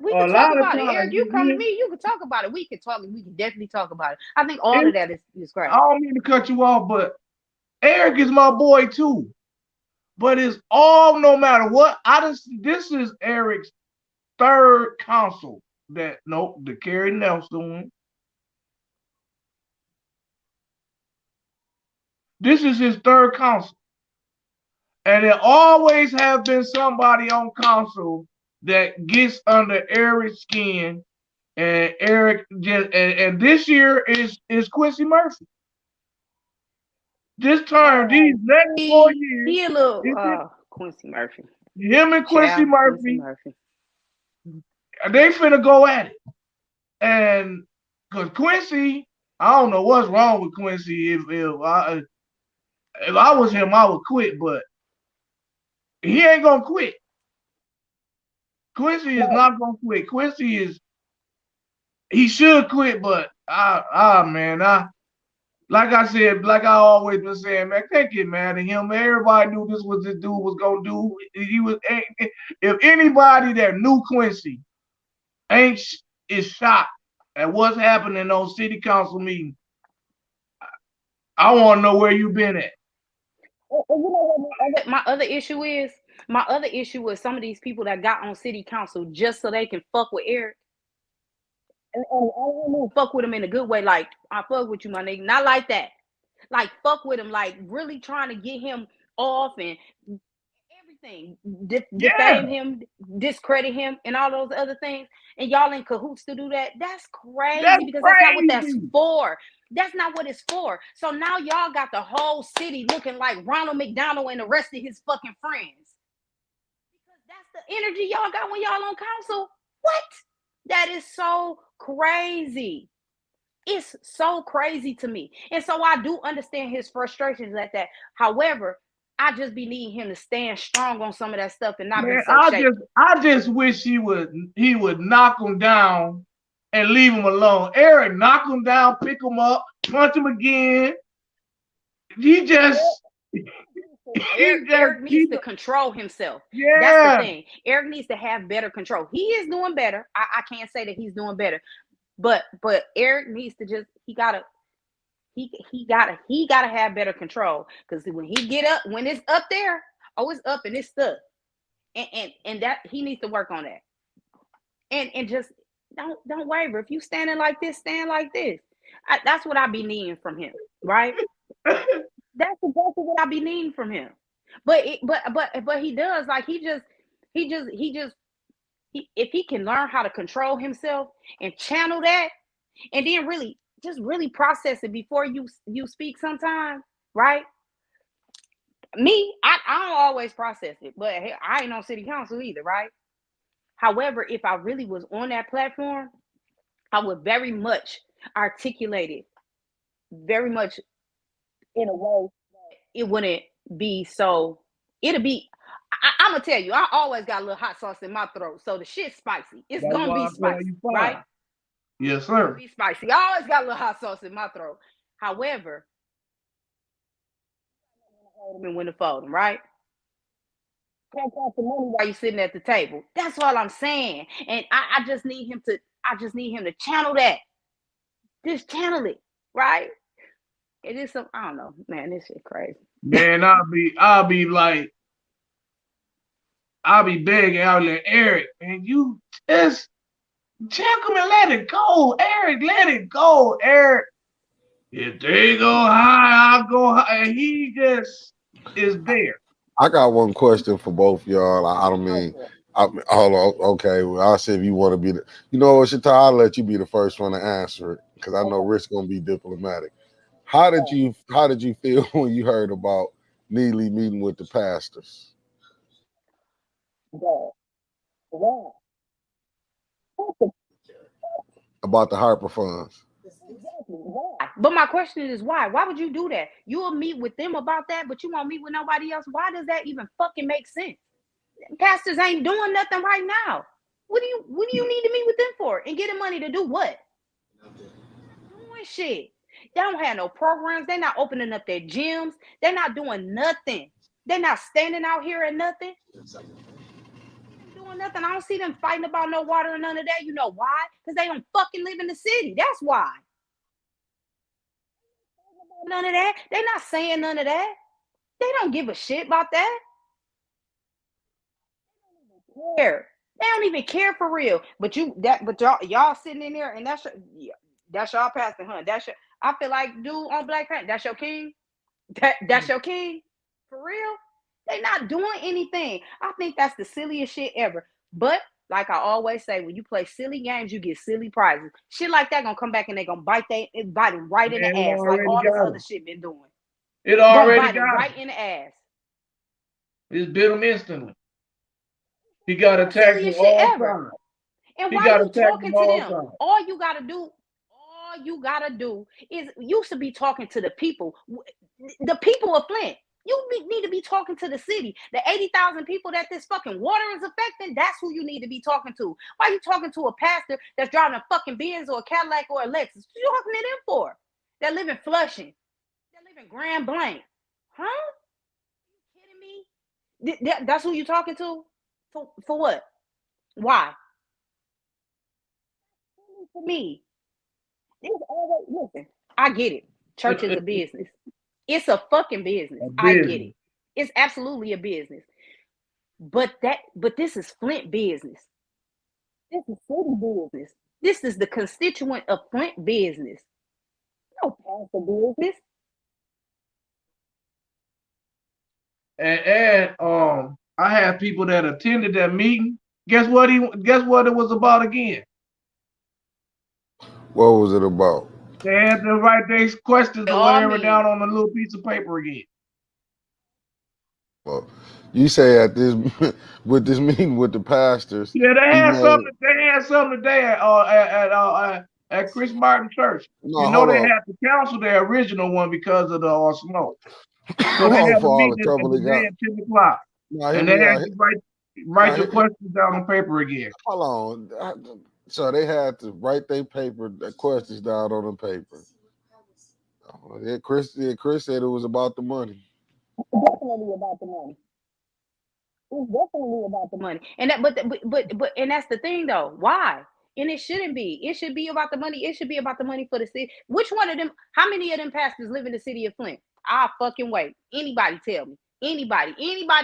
We can talk about it. Eric, you come to me, you can talk about it. We can talk. We can definitely talk about it. I think all of that is great. I don't mean to cut you off, but Eric is my boy too. But it's all, no matter what. This is Eric's third council. The Kerry Nelson one. This is his third council. And there always have been somebody on council that gets under Eric's skin. And Eric just and this year is Quincy Murphy. This term, these next 4 years. He a little Quincy Murphy. Him and Quincy Murphy. They finna go at it. And because Quincy, I don't know what's wrong with Quincy. If I was him, I would quit, but he ain't gonna quit. Quincy is not gonna quit. He should quit, but like I said, like I always been saying, man, can't get mad at him. Everybody knew this was dude was gonna do. If anybody that knew Quincy is shocked at what's happening on city council meetings, I want to know where you been at. You know what my other issue is? My other issue is some of these people that got on city council just so they can fuck with Eric. And I don't mean fuck with him in a good way, like I fuck with you, my nigga. Not like that. Like fuck with him, like really trying to get him off and everything, defame him, discredit him, and all those other things. And y'all in cahoots to do that. That's crazy because that's not what that's for. That's not what it's for. So now y'all got the whole city looking like Ronald McDonald and the rest of his fucking friends. Because that's the energy y'all got when y'all on council. What? That is so crazy. It's so crazy to me. And so I do understand his frustrations at that. However, I just be needing him to stand strong on some of that stuff and not be so shaky. I just wish he would knock him down and leave him alone. Eric, knock him down, pick him up, punch him again. Eric needs to control himself. Yeah. That's the thing. Eric needs to have better control. He is doing better. I can't say that he's doing better. But Eric needs to just he gotta have better control. Because when it's up there, it's up and it's stuck. And that he needs to work on that. And just don't waver. If you standing like this, stand like this. That's what I be needing from him, right? That's exactly what I be needing from him. But he does, like he just if he can learn how to control himself and channel that, and then really process it before you speak sometimes, right? Me, I don't always process it, but I ain't on city council either, right? However, if I really was on that platform, I would very much articulate it very much in a way that it wouldn't be so. I'm gonna tell you, I always got a little hot sauce in my throat, so the shit's spicy. It's That's gonna why be I call spicy, you right? fine. Yes, It's gonna sir. be spicy. I always got a little hot sauce in my throat. However, hold them and when to fold them, right? Take out the money while you sitting at the table. That's all I'm saying. And I just need him to. I just need him to channel that. Just channel it, right? It is some. I don't know, man. This shit crazy. Man, I'll be begging out there, Eric, and you just check him and let it go, Eric. Let it go, Eric. If they go high, I'll go high. And he just is there. I got one question for both y'all. I don't mean, hold on. Okay, well, I'll say if you want to be the, you know what, Shatai, I'll let you be the first one to answer it because I know Rick's gonna be diplomatic. How did you feel when you heard about Neely meeting with the pastors Wow. Wow. about the Harper funds? Exactly. Wow. But my question is why? Why would you do that? You will meet with them about that, but you won't meet with nobody else. Why does that even fucking make sense? Pastors ain't doing nothing right now. What do you need to meet with them for? And get them money to do what? Doing shit. They don't have no programs. They're not opening up their gyms. They're not doing nothing. They're not standing out here and nothing. Doing nothing. I don't see them fighting about no water and none of that. You know why? Because they don't fucking live in the city. That's why. None of that. They're not saying none of that. They don't give a shit about that. Care. They don't even care for real. But y'all sitting in there and that's y'all pastor, huh? That's your I feel like dude on Black Panther. That's your king. That's your king. For real. They not doing anything. I think that's the silliest shit ever. But like I always say, when you play silly games, you get silly prizes. Shit like that gonna come back and they gonna bite them right in Man, the it ass, like already all this got other him. shit been doing. It Gonna already bite them got him. right in the ass. It's bit him instantly. He got The attacked from silliest shit all ever. sides. And He why got you attacked talking from to all them? sides. All you gotta do is you should be talking to the people of Flint. You need to be talking to the city. The 80,000 people that this fucking water is affecting, that's who you need to be talking to. Why are you talking to a pastor that's driving a fucking Benz or a Cadillac or a Lexus? What you talking to them for? That live in Flushing. That live in Grand Blanc. Huh? Are you kidding me? That's who you talking to? For what? Why? For me. It's always listen. I get it. Church is a business. It's a fucking business. A I get business. it. It's absolutely a business. But this is Flint business. This is city business. This is the constituent of Flint business. No pastor business. And I have people that attended that meeting. Guess what it was about again? What was it about? They had to write their questions They or all whatever mean. down on a little piece of paper again. Well, you say at this with this meeting with the pastors, Yeah, he made They had something today at Chris Martin Church. no You know hold they on. had to cancel their original one because of the snow. So they Oh, had a for all the meeting trouble they today got. at 10 o'clock, Now hear and they me had out. to write Now the questions down on paper again. hold on. So they had to write their questions down on the paper. Chris said it was about the money. Definitely about the money. It's definitely about the money. Money. And that but and that's the thing though. Why? And it shouldn't be. It should be about the money. It should be about the money for the city. Which one of them, how many of them pastors live in the city of Flint? I'll fucking wait. Anybody tell me. Anybody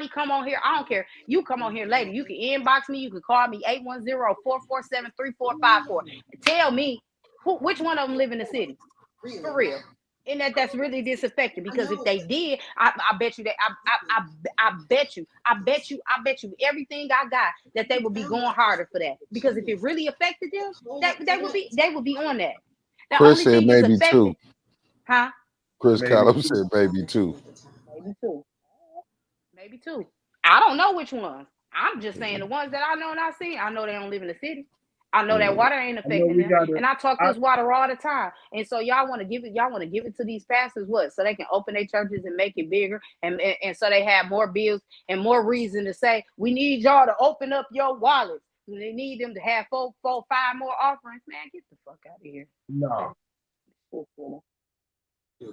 come on here. I don't care. You come on here later. You can inbox me. You can call me 810-447-3454. Tell me which one of them live in the city. For real. And that's really disaffecting because if they did, I bet you that I bet you everything I got that they would be going harder for that. Because if it really affected them, that they would be on that. The Chris only said thing is maybe two. affecting, huh? Chris Maybe Callum said maybe two. Maybe too. Maybe two. I don't know which ones. I'm just saying the ones that I know and I seen. I know they don't live in the city. I know that water ain't I know affecting we them. got to. And I talk I this water all the time. And so y'all want to give it, to these pastors what? So they can open their churches and make it bigger. And so they have more bills and more reason to say, we need y'all to open up your wallets. They need them to have five more offerings. Man, get the fuck out of here. no.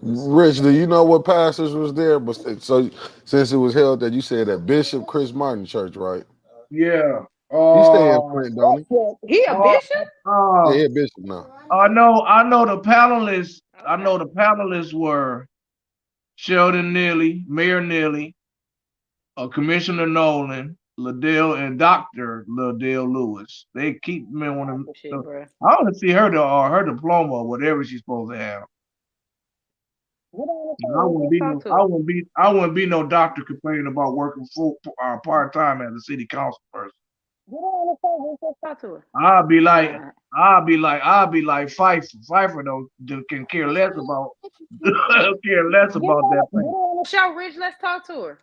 Rich, do you know what pastors was there? But so since it was held that you said that Bishop Chris Martin Church, right? Yeah. He stay in Flint, don't he? He a Uh, bishop? Yeah, uh, he a bishop now. I know the panelists. I Okay. know the panelists were Sheldon Neely, Mayor Neely, Commissioner Nolan, Liddell, and Dr. Liddell Lewis. They keep me on them. Shit, bro. I want to see her diploma or whatever she's supposed to have. Talk to her. I wouldn't be no doctor complaining about working full part time as a city council person. Talk to her. I'll be like, Uh, Pfeiffer. Pfeiffer don't can care less about care less about that thing. Show Rich, let's talk to her.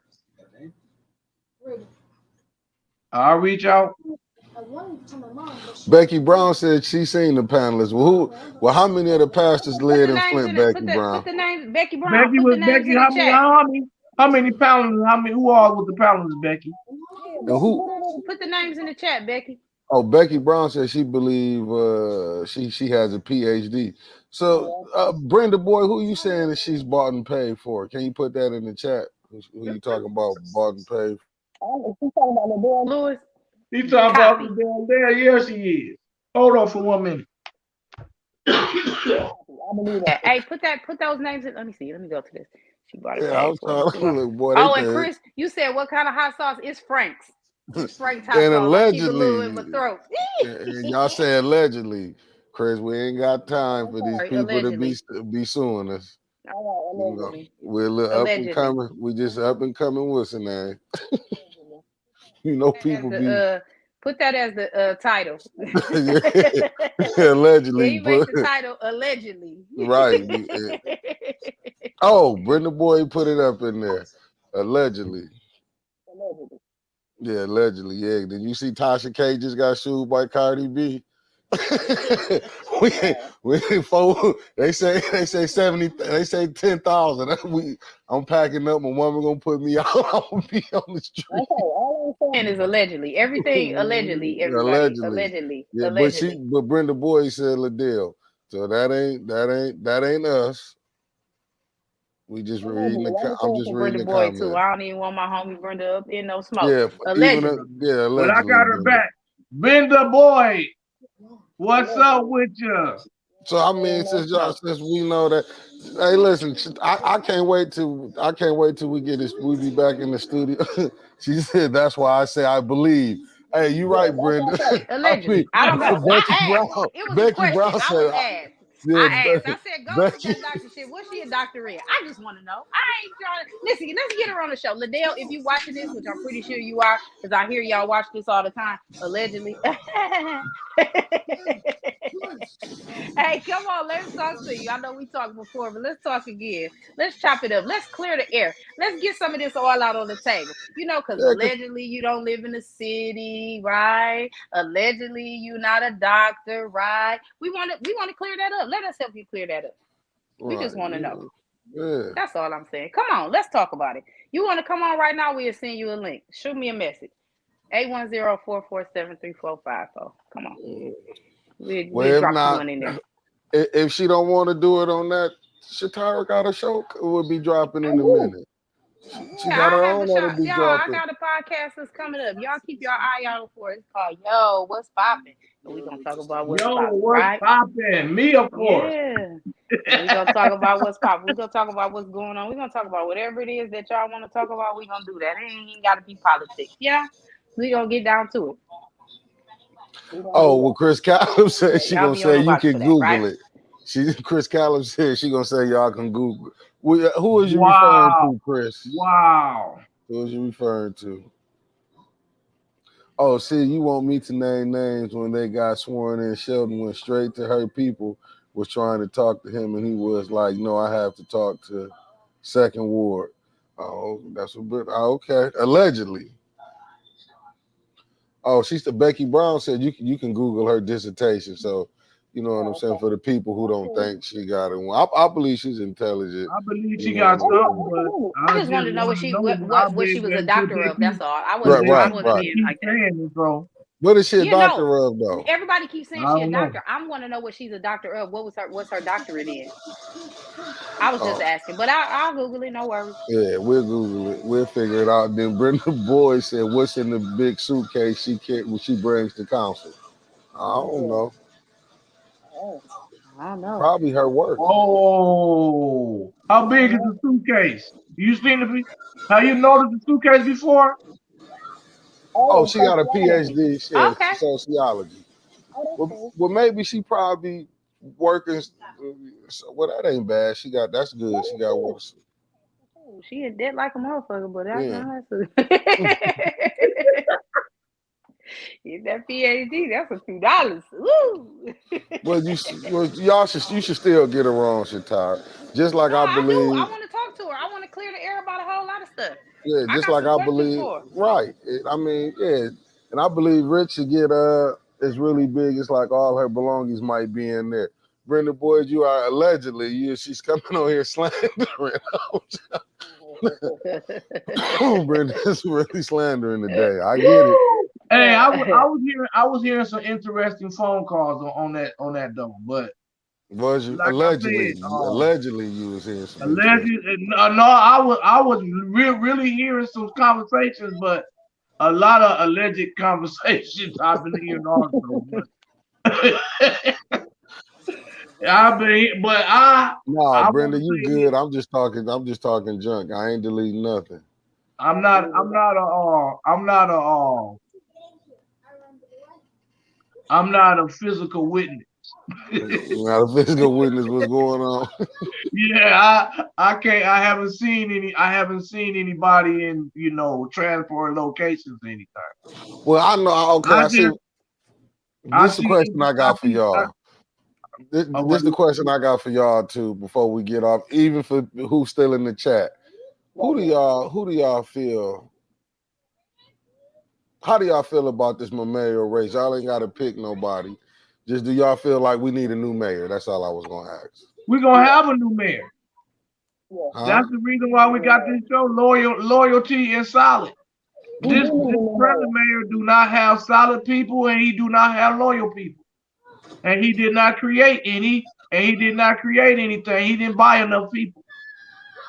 I'll reach out. Becky Brown said she seen the panelists. Well, how many of the pastors Put the live in names Flint, in it. Becky Brown? Put the names, Becky Brown. Becky Put the was names Becky. in the chat. How many panelists? Who all was the panelists, Becky? And who? Put the names in the chat, Becky. Oh, Becky Brown said she believe she has a PhD. So Brenda Boy, who you saying that she's bought and paid for? Can you put that in the chat? Who you talking about bought and paid? Lewis. He talking about the damn there. Yeah, she is. Hold on for 1 minute. Hey, put those names in. Let me see. Let me go to this. She bought it Yeah, I paid was for. trying to look, boy. They Oh, and paid. Chris, you said what kind of hot sauce? It's Frank's. It's Frank's hot And sauce. I keep a little in allegedly, my throat. and y'all say allegedly, Chris, we ain't got time for these Sorry, people to allegedly. be suing us. You know, Allegedly. we're a little up and Allegedly. coming. We just up and coming. What's the name? You know, As people be the put that as the title. Yeah, allegedly, you make but the title allegedly. right. Oh, Brenda Boy put it up in there. Allegedly. Yeah, allegedly. Yeah. Did you see Tasha K just got sued by Cardi B? They say 70, they say 10,000. I'm packing up. My woman gonna put me out. I'm gonna be on the street. And is allegedly. Everything allegedly, everybody. Allegedly. Allegedly. Yeah, Allegedly. but Brenda Boy said Liddell. So that ain't us. We just reading I'm just reading Brenda the Boy too. comments. I don't even want my homie Brenda up in no smoke. Yeah, Allegedly. yeah, But I allegedly, got her Brenda. back. Brenda Boy, what's up with you? So I mean, since we know that, hey, listen, I can't wait till we get this. We be back in the studio. She said that's why I say I believe. Hey, you right, Brenda. I mean, Allegedly. I don't know. Becky I asked. Brown. It was a Becky question. Brown I was said, asked. yeah, I asked. I said, go with Becky. that doctor shit. What's she a doctor in? I just want to know. I ain't trying to listen. Let's get her on the show. Liddell, if you watching this, which I'm pretty sure you are, because I hear y'all watch this all the time, allegedly. Hey, come on, let's talk to you. I know we talked before, but let's talk again. Let's chop it up. Let's clear the air. Let's get some of this all out on the table. You know, because Yeah, 'cause- allegedly you don't live in the city, right? Allegedly you're not a doctor, right? We want to clear that up. Let us help you clear that up. We just want to know. Yeah. That's all I'm saying. Come on, let's talk about it. You want to come on right now? We'll send you a link. Shoot me a message. 810-447-3454. Come on. We'll Well, if drop you not, one in there. if she don't want to do it on that, Shatara got a show. It will be dropping in a minute. She got her I have own a that'll shot. be Y'all, I dropping. got a podcast that's coming up. Y'all keep your eye out for it. It's called Yo, What's Poppin'? And we're going to talk about what's Yo, poppin', what's right? poppin'? Me, of course. Yeah. We're going to talk about what's poppin'. We're going to talk about what's going on. We're going to talk about whatever it is that y'all want to talk about. We're going to do that. It ain't even got to be politics. Yeah? We're going to get down to it. Oh, well, Chris Callum said she Y'all gonna be on say the you watch for can that, Google right? it. Chris Callum said she gonna say y'all can Google. Who is you referring Wow. to, Chris? Wow. Who is you referring to? Oh, see, you want me to name names when they got sworn in. Sheldon went straight to her people, was trying to talk to him, and he was like, no, I have to talk to Second Ward. Oh, that's a bit okay. Allegedly. Oh, she's the Becky Brown said you can Google her dissertation. So, you know what I'm Oh, saying, okay. for the people who don't Absolutely. think she got it. I believe she's intelligent. I believe You she know what got I'm Oh something, saying? yeah, but absolutely. I I just just wanted to know want to know I'll what be she able was a to, because doctor of. That's all. Right, I right, wasn't right. being keep like that. saying this, bro. What is she a You know, doctor of though? everybody keeps I saying she a don't know. doctor. I want to know what she's a doctor of. What's her doctorate in? I was just Oh, asking, but I'll Google it. No worries. yeah, we'll Google it. We'll figure it out. Then Brenda Boyd said, "What's in the big suitcase she brings to council?" I don't Yeah. know. Oh, I don't know. Probably her work. Oh, how big is yeah. the suitcase? You seen the? Have you noticed the suitcase before? Oh, Oh, in she got a sociology. PhD. She has Okay. sociology. Oh, that's Well, cool. well, maybe she probably working. Well, that ain't bad. That's No, good. She that's got cool. work. That's cool. She a dead like a motherfucker, but that's Yeah. not her. Get that PhD. That's a few dollars. Woo! Well, you should still get her on, Shatar. Just like No, I I do. I believe, want to talk to her. I want to clear the air about a whole lot of stuff. yeah, I just got like some I questions believe, for her. right. I mean, yeah, and I believe Rich should get it's really big. It's like all her belongings might be in there. Brenda Boyd, you are allegedly she's coming on here slandering. Brenda's really slandering today. I get it. Hey, I was hearing some interesting phone calls on that though, but Was you like I said, allegedly you was hearing some alleged. interesting. No, I was really hearing some conversations, but a lot of alleged conversations I've been hearing also. But No, I want Brenda, to you say this. good. I'm just talking junk. I ain't deleting nothing. I'm not a physical witness. Not a physical witness what's going on. Yeah, I can't. I haven't seen anybody in transport locations anytime. Well, I know. Okay, I I see. just I This is the see question I I got for see. y'all. Oh, This what? is the question I got for y'all too. Before we get off, even for who's still in the chat, Right, right. who do y'all feel? How do y'all feel about this mayoral race? Y'all ain't got to pick nobody. Just do y'all feel like we need a new mayor? That's all I was gonna ask. We're gonna Yeah, have a new mayor. yeah. Huh? That's the reason We why need a we new got mayor. this show, loyalty and solid. We do This need a new present mayor. mayor do not have solid people, and he do not have loyal people, and he did not create anything. He didn't buy enough people,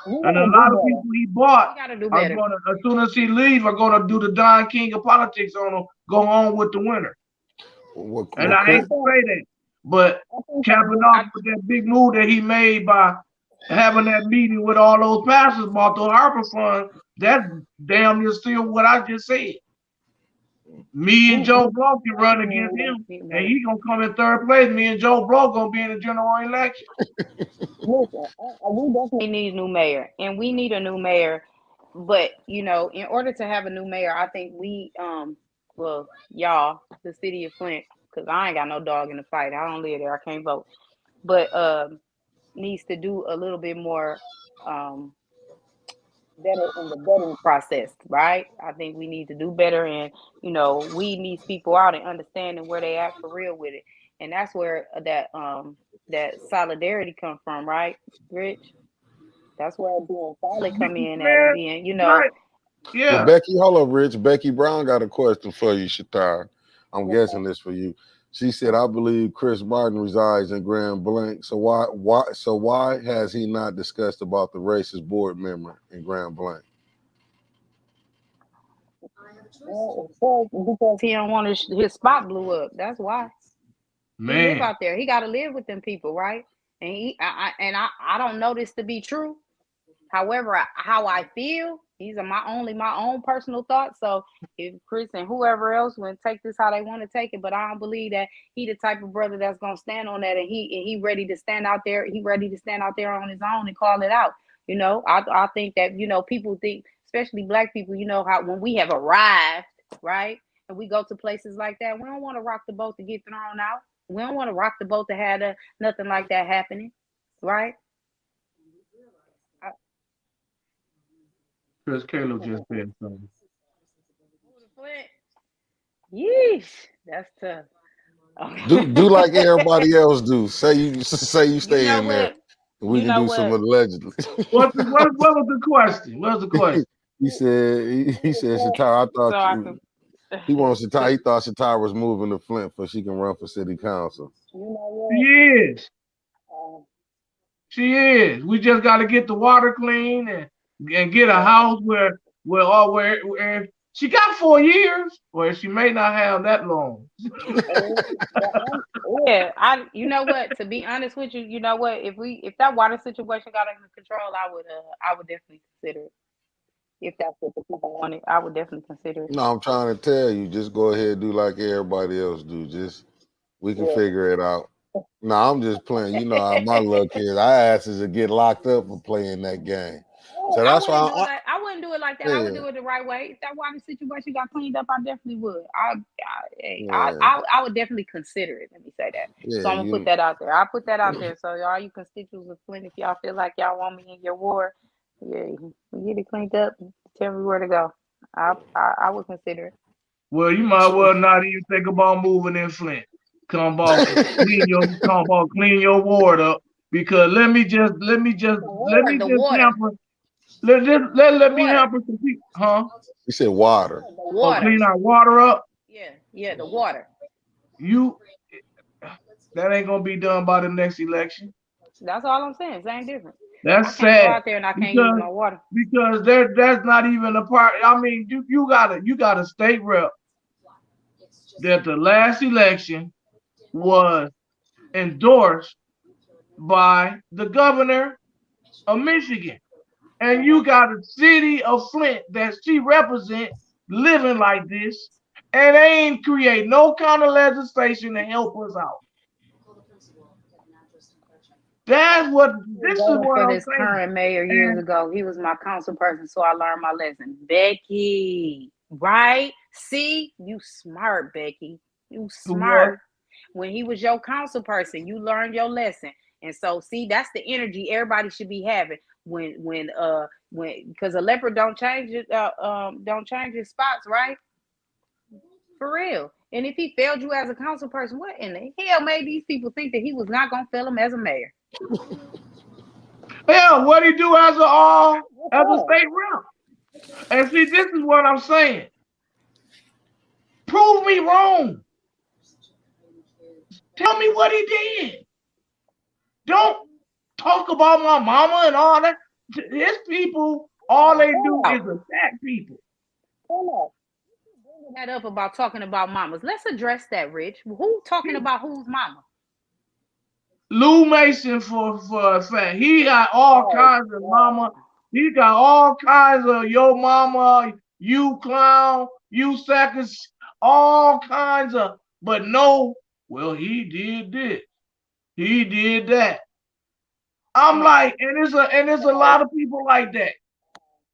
We and a gotta do lot of better. people he bought We gotta do are better. gonna, as soon as he leaves, are gonna do the Don King of politics on him. Go home with the winner. And What I hate Chris? I to think say that, but I think that capping we off I with that big move that he made by having that meeting with all those pastors about the Harper Fund, that's damn near still what I just said. Me and we Joe Blow can run need a against new mayor. him, need and better. he gonna come in third place. Me and Joe Blow gonna be in the general election. Listen, we We definitely need a new mayor, and we need a new mayor. But in order to have a new mayor, I think well, y'all, the city of Flint, because I ain't got no dog in the fight. I don't live there. I can't vote. But needs to do a little bit more um better in the vetting. process, right? I think we need to do better in, weeding these people out and understanding where they at for real with it. And that's where that solidarity come from, right, Rich? That's where being solid come in at and Man, being, right? Well, Yeah. Becky, hold up, Rich. Becky Brown got a question for you, Shatar. I'm Okay. guessing this for you. She said, "I believe Chris Martin resides in Grand Blanc. So why has he not discussed about the racist board member in Grand Blanc?" Because he don't want his spot blew up. That's why he live Man, out there. He got to live with them people, right? And I don't know this to be true. However, how I feel, these are my own personal thoughts. So if Chris and whoever else would take this how they want to take it, but I don't believe that he the type of brother that's gonna stand on that, and he ready to stand out there. He ready to stand out there on his own and call it out. I think that people think, especially black people, how when we have arrived, right, and we go to places like that, we don't want to rock the boat to get thrown out. We don't want to rock the boat to have nothing like that happening, right? Chris Caleb just said something. Flint. Yeesh, that's tough. Do like everybody else do. Say you You stay know in there. what? We You can know do some what? allegedly. What was the question? What was the question? He said Shatara, I So thought I you, could. he wants Shatara. He thought Shatara was moving to Flint so she can run for city council. You know She what? is. Uh, She is. We just got to get the water clean and get a uh, house where she got 4 years, where she may not have that long. but I'm, Yeah, you know what? To be honest with you, you know what? If that water situation got under control, I would definitely consider it. If that's what the people wanted, I would definitely consider it. No, I'm trying to tell you, just go ahead and do like everybody else do. Just we can yeah. figure it out. No, I'm just playing. You know how my luck is. I asses to get locked up for playing that game. So I that's why wouldn't do it like I wouldn't do it like that. I would yeah, do it the right way. If that water situation got cleaned up, I definitely would. Hey, yeah, I would definitely consider it. Let me say that. So yeah. I'm gonna put You that out there. I'll put that out there. So all you constituents of Flint, if y'all feel like y'all want me in your ward, yeah, you get it cleaned up. Tell me where to go. I would consider it. Well, you might well not even think about moving in Flint. Clean your ward up because Water, the water, hamper the let me water, hamper some people, huh? you said water. The Or water. water. clean our water up. Yeah, the water. You that ain't gonna be done by the next election. That's all I'm saying. Same difference. I That's can't go sad out there and I can't use because my water. that's not even a part. I mean, you got a state rep that the last election was endorsed by the governor of Michigan. And you got a city of Flint that she represents living like this, and they ain't create no kind of legislation to help us out. That's what this is Voted what for I'm this saying. current mayor years And ago. He was my council person, so I learned my lesson. Becky, right? See, you smart, Becky. You who was smart. When he was your council person, you learned your lesson. And so, see, that's the energy everybody should be having when because a leopard don't change his spots, right? For real. And if he failed you as a council person, what in the hell made these people think that he was not gonna fail him as a mayor? hell, what he do What's as a up? state rep? And see, this is what I'm saying. Prove me wrong. Tell me what he did. Don't talk about my mama and all that. His people, all they do is Wow. attack people. Hold up. Bringing that up about talking about mamas. Let's address that, Rich. Who talking about whose mama? Lou Mason for a fact. He got all Oh, kinds of mama. God. He got all kinds of your mama, you clown, you suckers, all kinds of. But no, well, he did this. He did that. I'm Man, like, and it's a lot of people like that.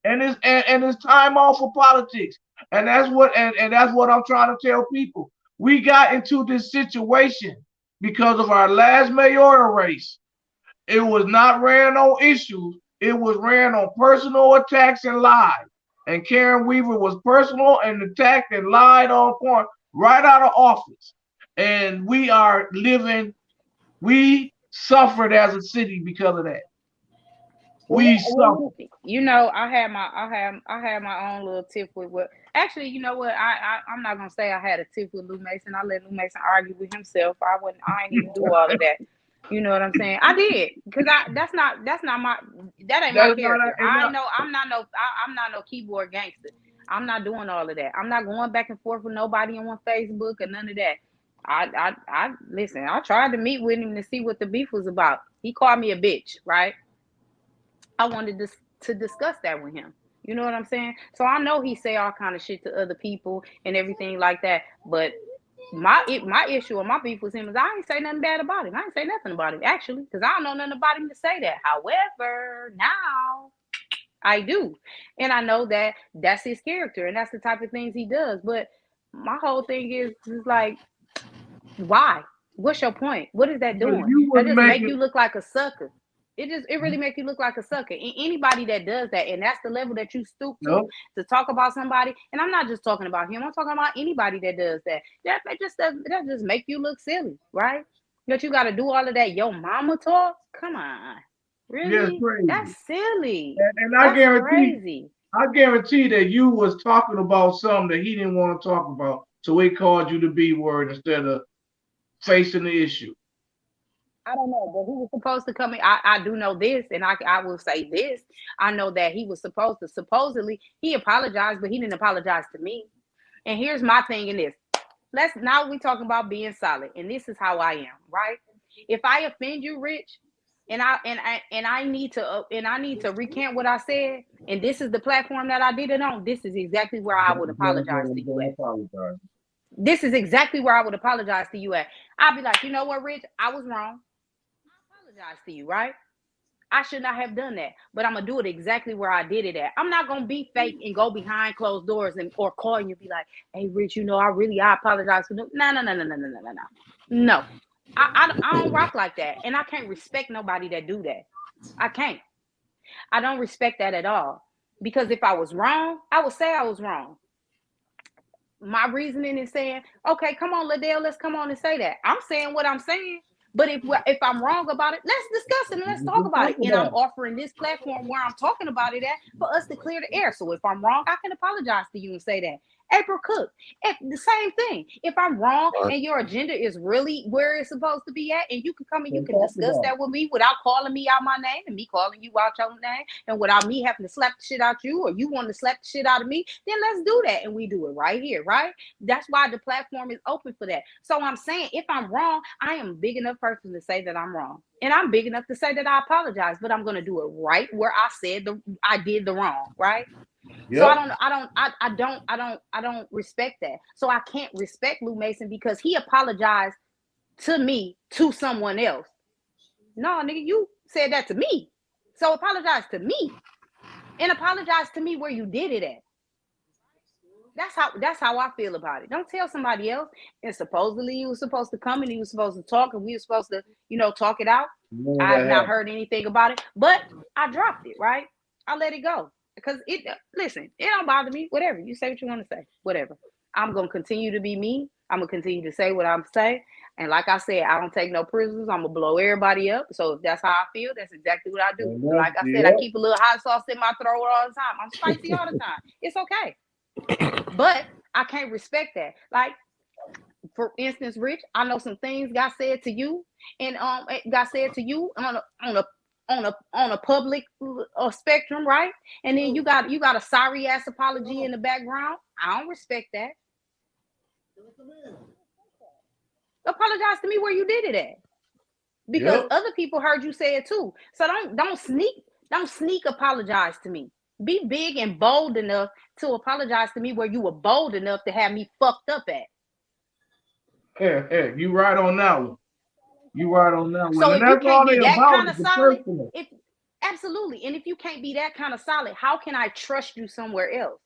And it's time off for politics. And that's what I'm trying to tell people. We got into this situation because of our last mayoral race. It was not ran on issues. It was ran on personal attacks and lies. And Karen Weaver was personal and attacked and lied on point right out of office. And we suffered as a city because of that. We suffered. you know, I had my own little tip with what. Actually, you know what? I'm not gonna say I had a tip with Lou Mason. I let Lou Mason argue with himself. I ain't even do all of that. You know what I'm saying? I did because that's not my that ain't my That is not, character. it's not I'm not no keyboard gangster. I'm not doing all of that. I'm not going back and forth with nobody on Facebook or none of that. I listen. I tried to meet with him to see what the beef was about. He called me a bitch, right? I wanted to discuss that with him. You know what I'm saying? So I know he say all kind of shit to other people and everything like that. But my issue or my beef with him is I ain't say nothing bad about him. I ain't say nothing about him actually because I don't know nothing about him to say that. However, now I do, and I know that that's his character and that's the type of things he does. But my whole thing is like, why? What's your point? What is that but doing? you was That just make making you look like a sucker. It really make you look like a sucker. And anybody that does that, and that's the level that you stoop Nope. to talk about somebody. And I'm not just talking about him. I'm talking about anybody that does that. That just make you look silly, right? That you got to do all of that. Your mama talk. Come on, Yeah, it's really? crazy. That's silly. And That's crazy. I guarantee that you was talking about something that he didn't want to talk about, so he called you the B word instead of facing the issue. I don't know, but he was Supposed to come in. I do know this, and I will say this. I know that he was supposed to supposedly he apologized, but he didn't apologize to me. And here's my thing in this. Let's now we talking about being solid, and this is how I am, right? If I offend you, Rich, and I need to recant what I said, and this is the platform that I did it on, this is exactly where I would apologize to you Don't at. apologize. This is exactly where I would apologize to you at. I'll be like, you know what, Rich, I was wrong. I apologize to you, right? I should not have done that, but I'm gonna do it exactly where I did it at. I'm not gonna be fake and go behind closed doors and or call you and be like, "Hey, Rich, I apologize for no, no, no, no, no, no, no, no, no, no. No, I don't rock like that, and I can't respect nobody that do that. I can't. I don't respect that at all. Because if I was wrong, I would say I was wrong. My reasoning is saying, okay, come on, Liddell, let's come on and say that. I'm saying what I'm saying. But if I'm wrong about it, let's discuss it and let's talk Just about talk it. And I'm about offering this platform where I'm talking about it at for us to clear the air. So if I'm wrong, I can apologize to you and say that. April Cook, the same thing. If I'm wrong All right. and your agenda is really where it's supposed to be at, and you can come and you it. can Talk discuss about that with me without calling me out my name and me calling you out your name, and without me having to slap the shit out you or you want to slap the shit out of me, then let's do that. And we do it right here, right? That's why the platform is open for that. So I'm saying if I'm wrong, I am a big enough person to say that I'm wrong. And I'm big enough to say that I apologize, but I'm gonna do it right where I did the wrong, right? it. So Yep. I don't respect that. So I can't respect Lou Mason because he apologized to me to someone else. No, nigga, you said that to me. So apologize to me. And apologize to me where you did it at. That's how I feel about it. Don't tell somebody else. And supposedly he was supposed to come and he was supposed to talk and we were supposed to, talk it out. None of I have that not happened. heard anything about it, but I dropped it, right? I let it go. Because listen, it don't bother me. Whatever. You say what you want to say. Whatever. I'm gonna continue to be me. I'm gonna continue to say what I'm saying. And like I said, I don't take no prisoners. I'm gonna blow everybody up. So if that's how I feel, that's exactly what I do. And And like I said, I keep a little hot sauce in my throat all the time. I'm spicy all the time. It's okay. But I can't respect that. Like, for instance, Rich, I know some things got said to you, and it got said to you on a public spectrum, right? And then you got a sorry ass apology in the background. I don't respect that. Apologize to me where you did it at, because Yep. other people heard you say it too. So don't sneak apologize to me. Be big and bold enough to apologize to me where you were bold enough to have me fucked up at. Yeah, you right on that one. You right on that one. So And if you that's all can't be they that about kind is of the solid, personal. if absolutely, and if you can't be that kind of solid, how can I trust you somewhere else?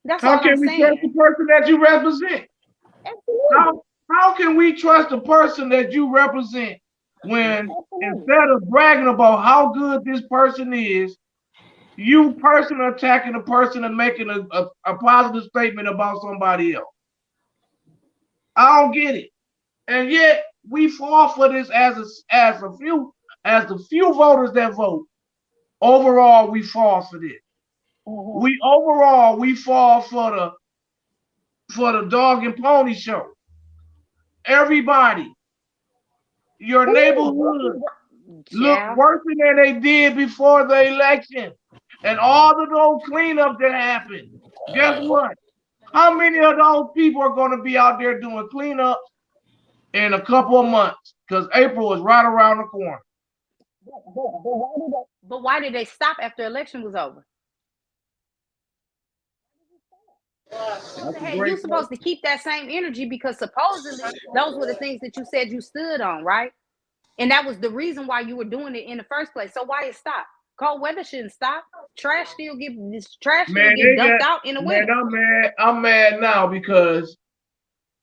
That's How all I'm can we trust the saying. person that you represent? absolutely, How can we trust the person that you represent when absolutely. instead of bragging about how good this person is, you person attacking the person and making a positive statement about somebody else? I don't get it. And yet we fall for this as the few voters that vote. Overall, we fall for this. Mm-hmm. We fall for the dog and pony show. Everybody, your neighborhood look Child. worse than they did before the election. And all of those cleanups that happened. Guess what? How many of those people are going to be out there doing cleanups in a couple of months? Because April is right around the corner. But why did they? But why did they stop after the election was over? What That's the a hell? You great supposed to question. keep that same energy because supposedly those were the things that you said you stood on, right? And that was the reason why you were doing it in the first place. So why it stopped? Cold weather shouldn't stop. Trash still Man, get they dumped got out in the man, winter. I'm mad. I'm mad now because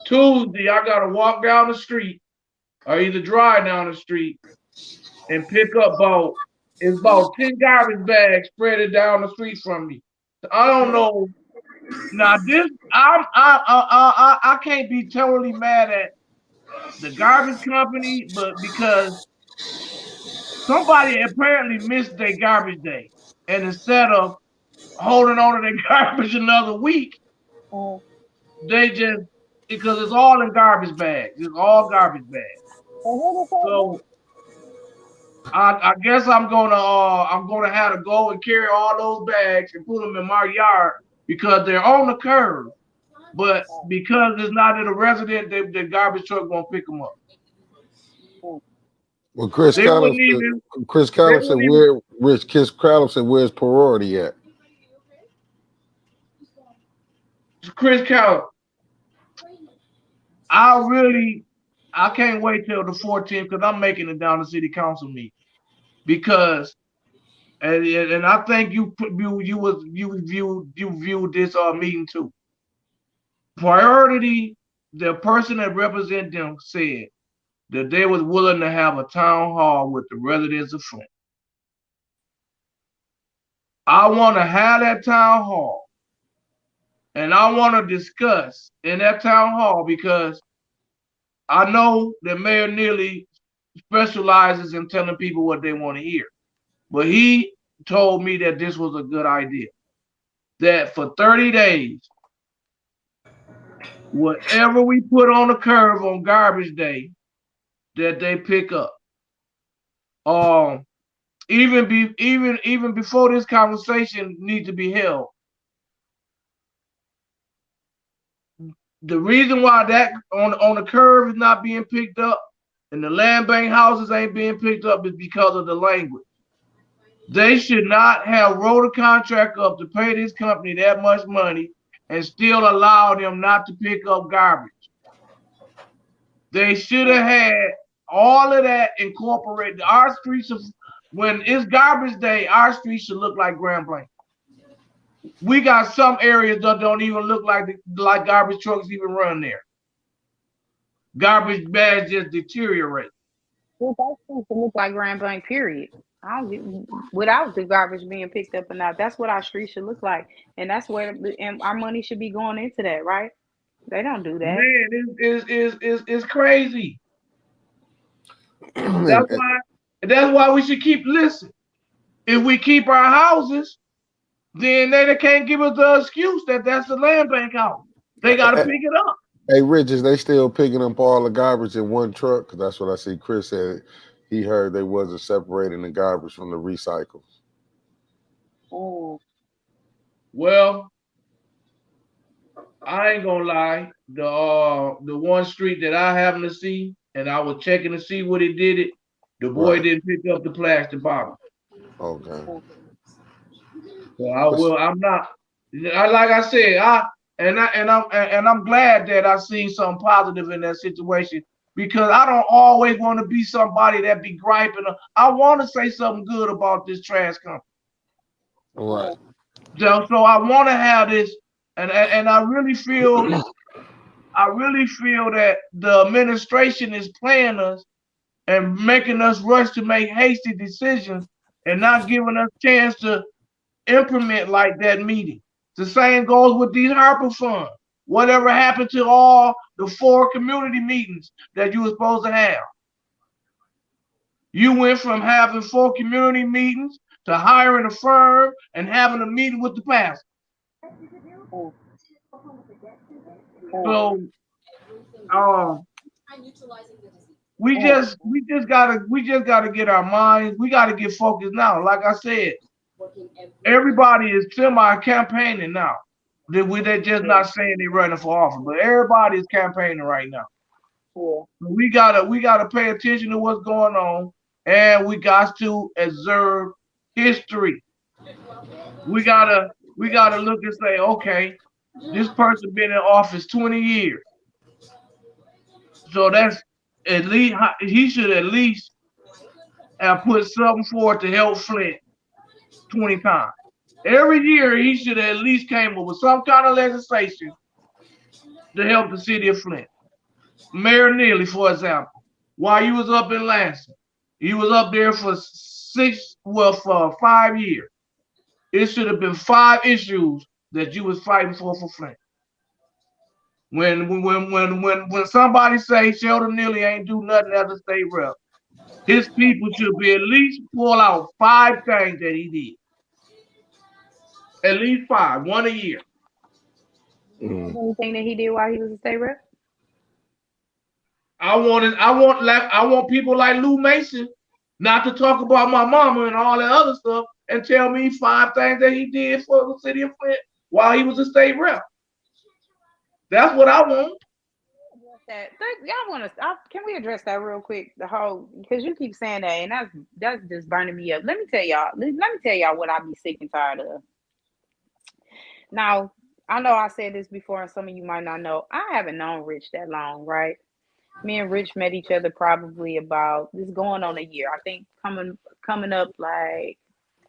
Tuesday I gotta walk down the street or either drive down the street and pick up about 10 garbage bags spread it down the street from me. I don't know. Now this I can't be totally mad at the garbage company, but because somebody apparently missed their garbage day. And instead of holding on to their garbage another week, Mm. they just because it's all in garbage bags. It's all garbage bags. And who was that? So I guess I'm gonna have to go and carry all those bags and put them in my yard because they're on the curb. But because it's not in a resident, the garbage truck won't pick them up. Well, They wouldn't even. Chris They Callum said, wouldn't even. Chris Callum said, where's priority at? Chris Count. I can't wait till the 14th because I'm making it down to city council meeting because and I think you viewed this meeting too. Priority, the person that represent them said that they was willing to have a town hall with the residents of Flint. I want to have that town hall and I want to discuss in that town hall because I know that Mayor Neely specializes in telling people what they want to hear. But he told me that this was a good idea. That for 30 days, whatever we put on the curb on garbage day, that they pick up. Even before this conversation needs to be held. The reason why that on the curb is not being picked up and the land bank houses ain't being picked up is because of the language. They should not have wrote a contract up to pay this company that much money and still allow them not to pick up garbage. They should have had all of that incorporated. Our streets, when it's garbage day, our streets should look like Grand Blanc. We got some areas that don't even look like garbage trucks even run there. Garbage bags just deteriorate. Look, I think to look like Grand Blanc, period. I don't without the garbage being picked up or not. That's what our street should look like, and that's where and our money should be going into that, right? They don't do that. Man, it's crazy. That's And, why that's why we should keep listening. If we keep our houses, then they can't give us the excuse that that's the land bank house. They got to pick it up. hey, Rich, is they still picking up all the garbage in one truck? Because that's what I see. Chris said he heard they wasn't separating the garbage from the recycles. Mm. Well, I ain't gonna lie. The one street that I happened to see, and I was checking to see what it did it. The boy Right. didn't pick up the plastic bottle. Okay. So I will. I'm not. Like I said, I'm glad that I seen something positive in that situation because I don't always want to be somebody that be griping. I want to say something good about this trash company. Right. So I want to have this, and I really feel that the administration is playing us and making us rush to make hasty decisions and not giving us chance to implement like that meeting. The same goes with these Harper funds. Whatever happened to all the 4 community meetings that you were supposed to have? You went from having 4 community meetings to hiring a firm and having a meeting with the pastor. So we just gotta get our minds. We gotta get focused now. Like I said, everybody is semi-campaigning now. They're just not saying they're running for office, but everybody is campaigning right now. Yeah. We gotta pay attention to what's going on, and we got to observe history. We gotta look and say, okay, this person been in office 20 years, so that's at least he should at least have put something forward to help Flint 20 times. Every year he should have at least came up with some kind of legislation to help the city of Flint. Mayor Neely, for example, while you was up in Lansing, He was up there for for 5 years. It should have been 5 issues that you was fighting for Flint. When somebody say Sheldon Neely ain't do nothing as a state rep, his people should be at least pull out 5 things that he did. At least 5, one a year. Mm. Anything that he did while he was a state rep? I want people like Lou Mason not to talk about my mama and all that other stuff and tell me 5 things that he did for the city of Flint while he was a state rep. That's what I want. Y'all want to? Can we address that real quick? The whole, because you keep saying that, and that's just burning me up. Let me tell y'all. Let me tell y'all what I be sick and tired of. Now, I know I said this before, and some of you might not know. I haven't known Rich that long, right? Me and Rich met each other probably about this going on a year. I think coming up like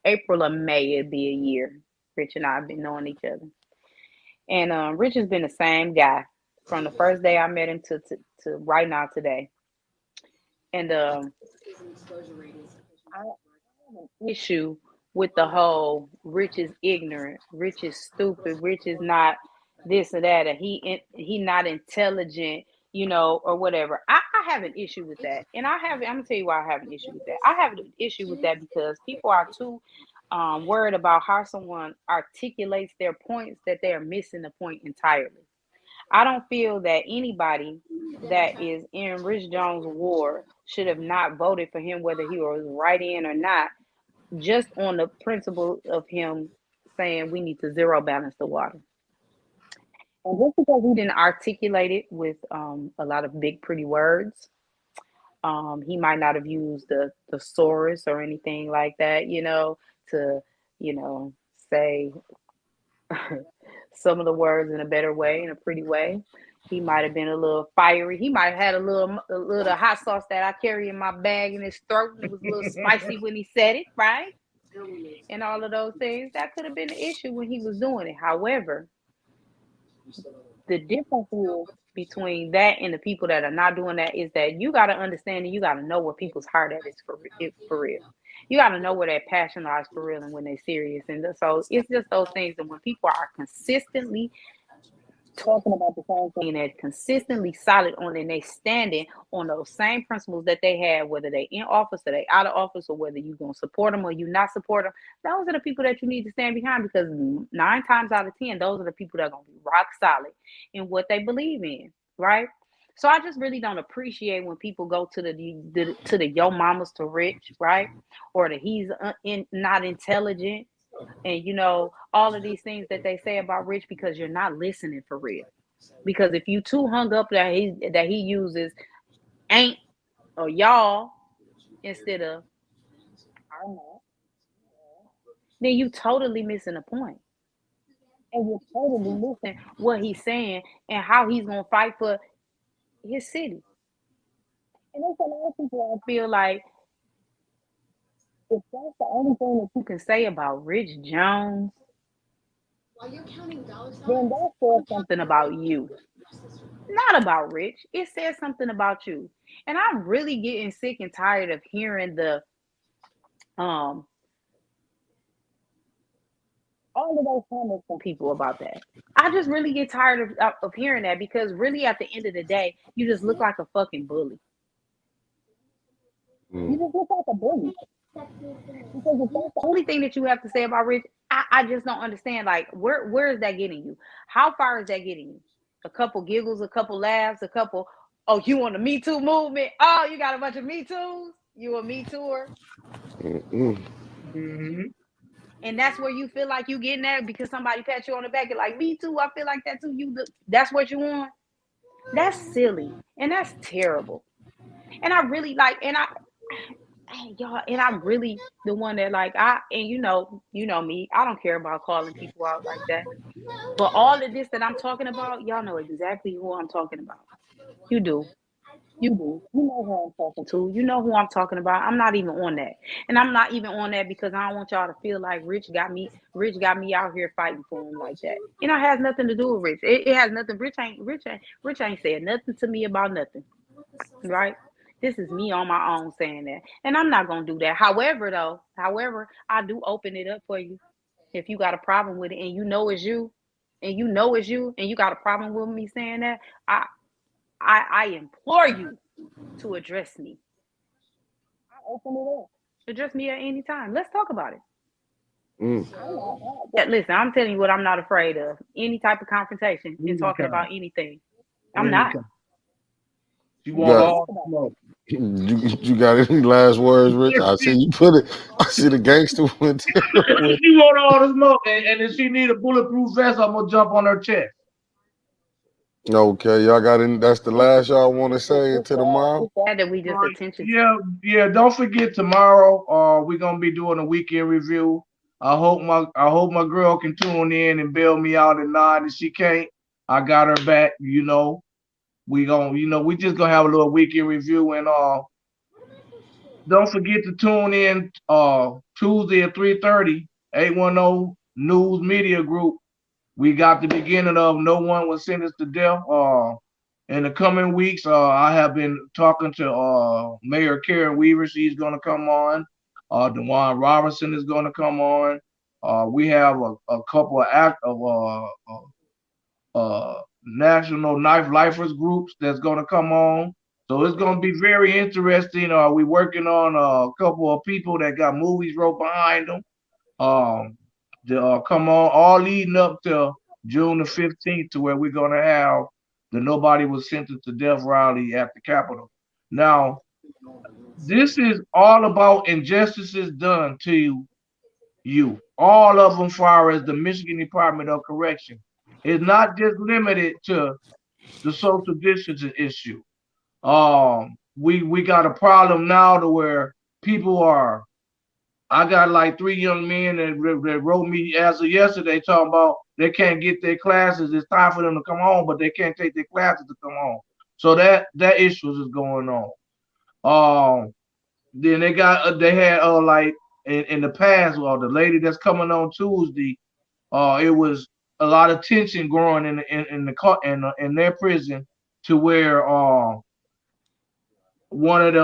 April or May, it'd be a year. Rich and I have been knowing each other, and Rich has been the same guy from the first day I met him to right now today. And I have an issue with the whole Rich is ignorant, Rich is stupid, Rich is not this or that, and he not intelligent, or whatever. I have an issue with that, and I'm gonna tell you why I have an issue with that. I have an issue with that because people are too worried about how someone articulates their points that they are missing the point entirely. I don't feel that anybody that is in Rich Jones' ward should have not voted for him, whether he was right in or not, just on the principle of him saying we need to zero balance the water. And just because he didn't articulate it with a lot of big, pretty words, he might not have used the thesaurus or anything like that, to, say some of the words in a better way, in a pretty way. He might have been a little fiery. He might have had a little hot sauce that I carry in my bag in his throat, and it was a little spicy when he said it, right? And all of those things. That could have been the issue when he was doing it. However, the difference is between that and the people that are not doing that is that you got to understand and you got to know where people's heart at is for real. You got to know where that passion lies for real and when they're serious. And so it's just those things that when people are consistently talking about the same thing and they're consistently solid on and they standing on those same principles that they had, whether they in office or they out of office, or whether you gonna support them or you not support them, those are the people that you need to stand behind, because 9 times out of 10, those are the people that are gonna be rock solid in what they believe in, right? So I just really don't appreciate when people go to the yo mamas to Rich, right, or that he's not intelligent, and all of these things that they say about Rich, because you're not listening for real. Because if you too hung up that he uses ain't or y'all instead of I'm not, then you totally missing the point. And you're totally missing what he's saying and how he's gonna fight for his city. And there's a lot of people I feel like if that's the only thing that you can say about Rich Jones, then that says something about you, not about Rich. It says something about you. And I'm really getting sick and tired of hearing the um all of those comments from people about that. I just really get tired of hearing that, because really at the end of the day, you just look like a fucking bully. You just look like a bully. Because if that's the only thing that you have to say about Rich, I just don't understand. Like, where is that getting you? How far is that getting you? A couple giggles, a couple laughs, a couple, oh, you on the Me Too movement? Oh, you got a bunch of Me Too's? You a Me Tooer? Mm-hmm. And that's where you feel like you getting that because somebody pat you on the back and like, me too, I feel like that too. That's what you want? That's silly. And that's terrible. And I really like, and y'all, and I'm really the one that like, and you know me, I don't care about calling people out like that. But all of this that I'm talking about, y'all know exactly who I'm talking about. You do. You do. You know who I'm talking to. You know who I'm talking about. I'm not even on that. And I'm not even on that because I don't want y'all to feel like Rich got me out here fighting for him like that. It has nothing to do with Rich. It has nothing. Rich ain't said nothing to me about nothing. Right? This is me on my own saying that. And I'm not gonna do that. However, though, I do open it up for you. If you got a problem with it and you know it's you, and you got a problem with me saying that, I I implore you to address me. I open it up. Address me at any time. Let's talk about it. Mm. I'm not mad. Yeah, listen, I'm telling you what I'm not afraid of. Any type of confrontation and talking Anytime, about anything. I'm not. anytime. She You want got all Talk about the it. smoke. you got any last words, Rich? I see you put it. I see the gangster went there with. She want all the smoke, and if she need a bulletproof vest, I'm gonna jump on her chest. Okay, y'all got any? That's the last y'all want to say It's until sad. tomorrow. It's sad. Sad that we just Right. attention. Yeah. Don't forget tomorrow. We're gonna be doing a weekend review. I hope my girl can tune in and bail me out at 9. If she can't, I got her back. We just gonna have a little weekend review, and don't forget to tune in Tuesday at 3:30, 810 News Media Group. We got the beginning of No One Was Sentenced to Death. In the coming weeks, I have been talking to Mayor Karen Weaver. She's going to come on. Dewan Robinson is going to come on. We have a couple of national knife lifers groups that's going to come on. So it's going to be very interesting. We working on a couple of people that got movies wrote behind them. Um, come on, all leading up to June the 15th, to where we're gonna have the Nobody Was Sentenced to Death rally at the Capitol. Now, this is all about injustices done to you. All of them, far as the Michigan Department of Correction. It's not just limited to the social distancing issue. We got a problem now to where people are. I got like 3 young men that wrote me as of yesterday talking about they can't get their classes. It's time for them to come home, but they can't take their classes to come home. So that issues is going on. Then they had like in the past, well, the lady that's coming on Tuesday, it was a lot of tension growing in the in their prison, to where one of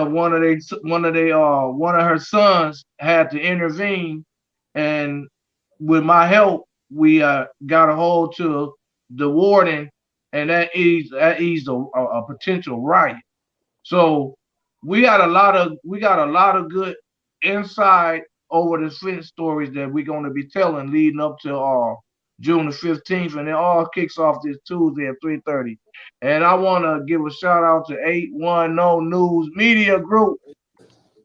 her sons had to intervene, and with my help, we got a hold to the warden, and that eased a potential riot. So we got a lot of good insight over the Flint stories that we're going to be telling leading up to June the 15th, and it all kicks off this Tuesday at 3:30. And I want to give a shout out to 810 News Media Group.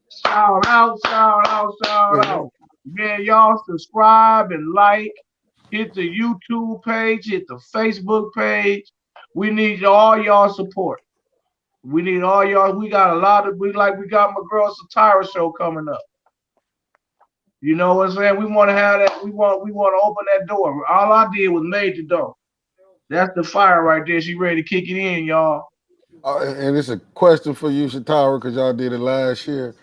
Shout out, shout out, shout Yeah. out. Man, y'all subscribe and like. Hit the YouTube page, hit the Facebook page. We need all y'all support. We need all y'all. We got a lot of we got my girl Satira show coming up. You know what I'm saying? We want to have that. We want to open that door. All I did was made the door. That's the fire right there. She ready to kick it in, y'all. And it's a question for you, Shatara, because y'all did it last year.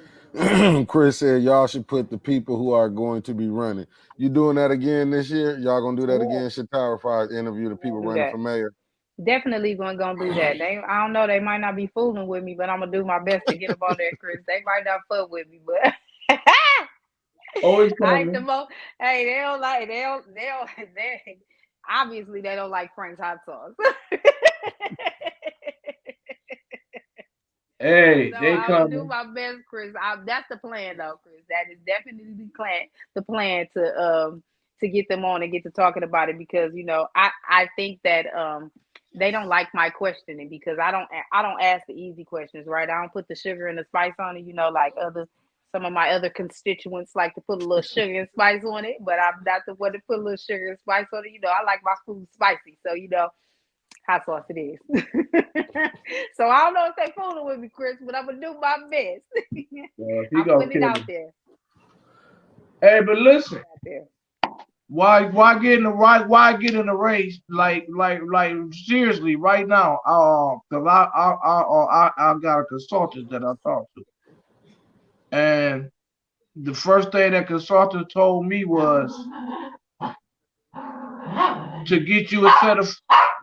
Chris said y'all should put the people who are going to be running. You doing that again this year? Y'all gonna do that Yeah. again, Shatara, if I interview the people Do running that. for mayor? Definitely gonna do that. I don't know. They might not be fooling with me, but I'm gonna do my best to get them on there, Chris. They might not fuck with me, but Always I ain't the coming. most. Hey, they obviously they don't like Frank's hot sauce. Hey, So they I'm gonna do coming. my best, Chris. That's the plan, though, Chris. That is definitely the plan. The plan to get them on and get to talking about it, because I think that they don't like my questioning, because I don't ask the easy questions, right? I don't put the sugar and the spice on it, like some of my other constituents like to put a little sugar and spice on it, but I'm not the one to put a little sugar and spice on it. I like my food spicy, so hot sauce it is. So I don't know if they fooling with me, Chris, but I'm gonna do my best. He I'm gonna putting it kill out me. there. Hey, but listen, Out there. why get in the race like seriously right now? Cause I got a consultant that I talked to, and the first thing that consultant told me was to get you a set of.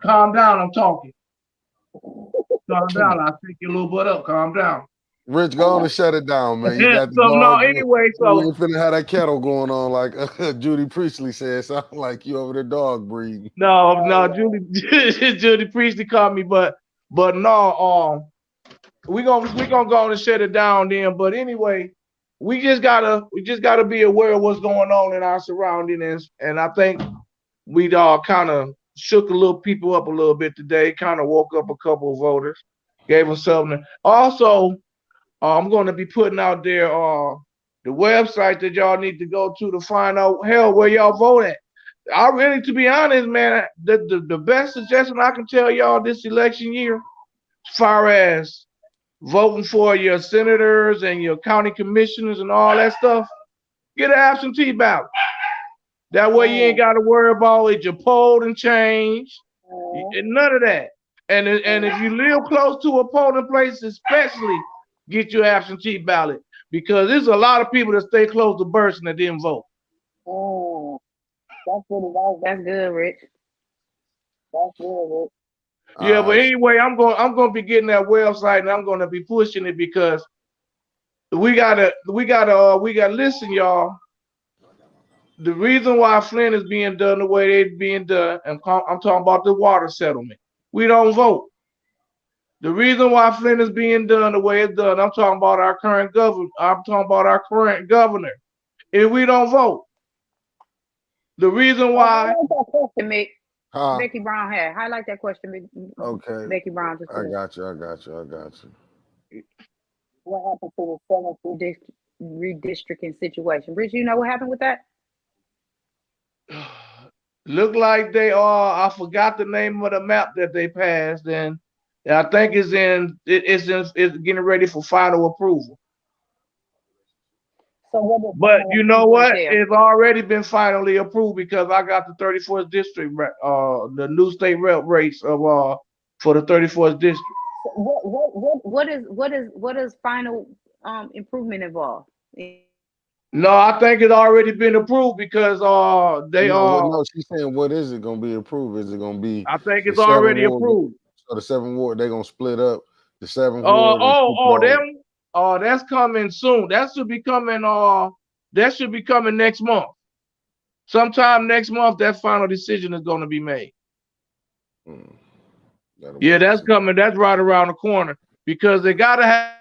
Calm down, I'm talking. Calm down. I'll take you a little bit up. Calm down. Rich, go on and shut it down, man. You got the So no, dog. anyway, You so ain't finna have that kettle going on like Judy Priestley said. Sound like you over there dog breeding. no, Judy Priestley called me, but no, we gonna go on and shut it down then. But anyway, we just gotta be aware of what's going on in our surroundings, and I think we all kind of shook a little people up a little bit today. Kind of woke up a couple of voters, gave them something. Also, I'm going to be putting out there the website that y'all need to go to find out hell where y'all vote at. I really, to be honest, man, the best suggestion I can tell y'all this election year, as far as voting for your senators and your county commissioners and all that stuff, get an absentee ballot. That way you ain't got to worry about it. Your poll and change, and none of that. And if you live close to a polling place, especially get your absentee ballot because there's a lot of people that stay close to Burson that didn't vote. That's really nice. That's good, Rich. That's good, Rich. Yeah, but anyway, I'm going to be getting that website and I'm going to be pushing it because we gotta listen, y'all. The reason why Flint is being done the way it's being done, and I'm talking about the water settlement. We don't vote. The reason why Flint is being done the way it's done, I'm talking about our current governor. I'm talking about our current governor. And we don't vote. The reason why. Becky Brown had highlight that question. Okay. Becky Brown. I got you. What happened to the 7th redistricting situation? Rich, you know what happened with that? Look like they are. I forgot the name of the map that they passed, and I think it's getting ready for final approval. So but you know what? It's already been finally approved because I got the 34th district, the new state rep race of for the 34th district. What is final improvement involved? No, I think it's already been approved because they are. No, she's saying what is it going to be approved? Is it going to be? I think it's already approved. So the 7th ward they're going to split up the 7th ward. That's coming soon. That should be coming. That should be coming next month. Sometime next month, that final decision is going to be made. Yeah, that's coming. That's right around the corner because they got to have.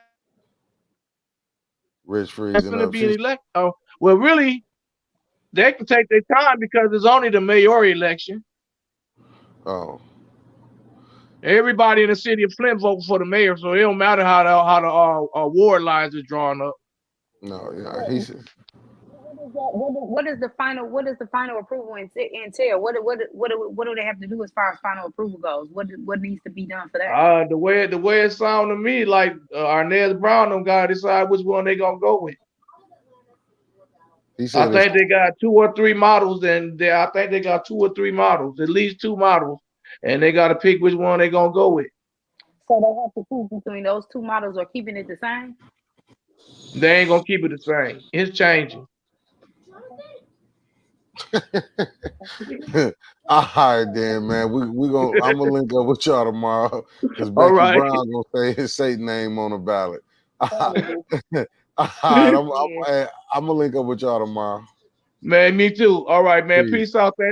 Rich freezing up. Be an election. Well, really, they can take their time because it's only the mayoral election. Oh. Everybody in the city of Flint voted for the mayor, so it don't matter how the ward lines is drawn up. No, yeah, he said. What is the final approval entail? What do they have to do as far as final approval goes? What needs to be done for that? The way it sounds to me, like Arnez Brown them gotta decide which one they gonna go with. I think they got 2 or 3 models, and I think they got 2 or 3 models, at least 2 models, and they gotta pick which one they gonna go with. So they have to choose between those 2 models or keeping it the same? They ain't gonna keep it the same. It's changing. All right, then, man. I'm gonna link up with y'all tomorrow because Becky Brown gonna say his Satan name on the ballot. All right, I'm gonna link up with y'all tomorrow. Man, me too. All right, man. Peace out, man.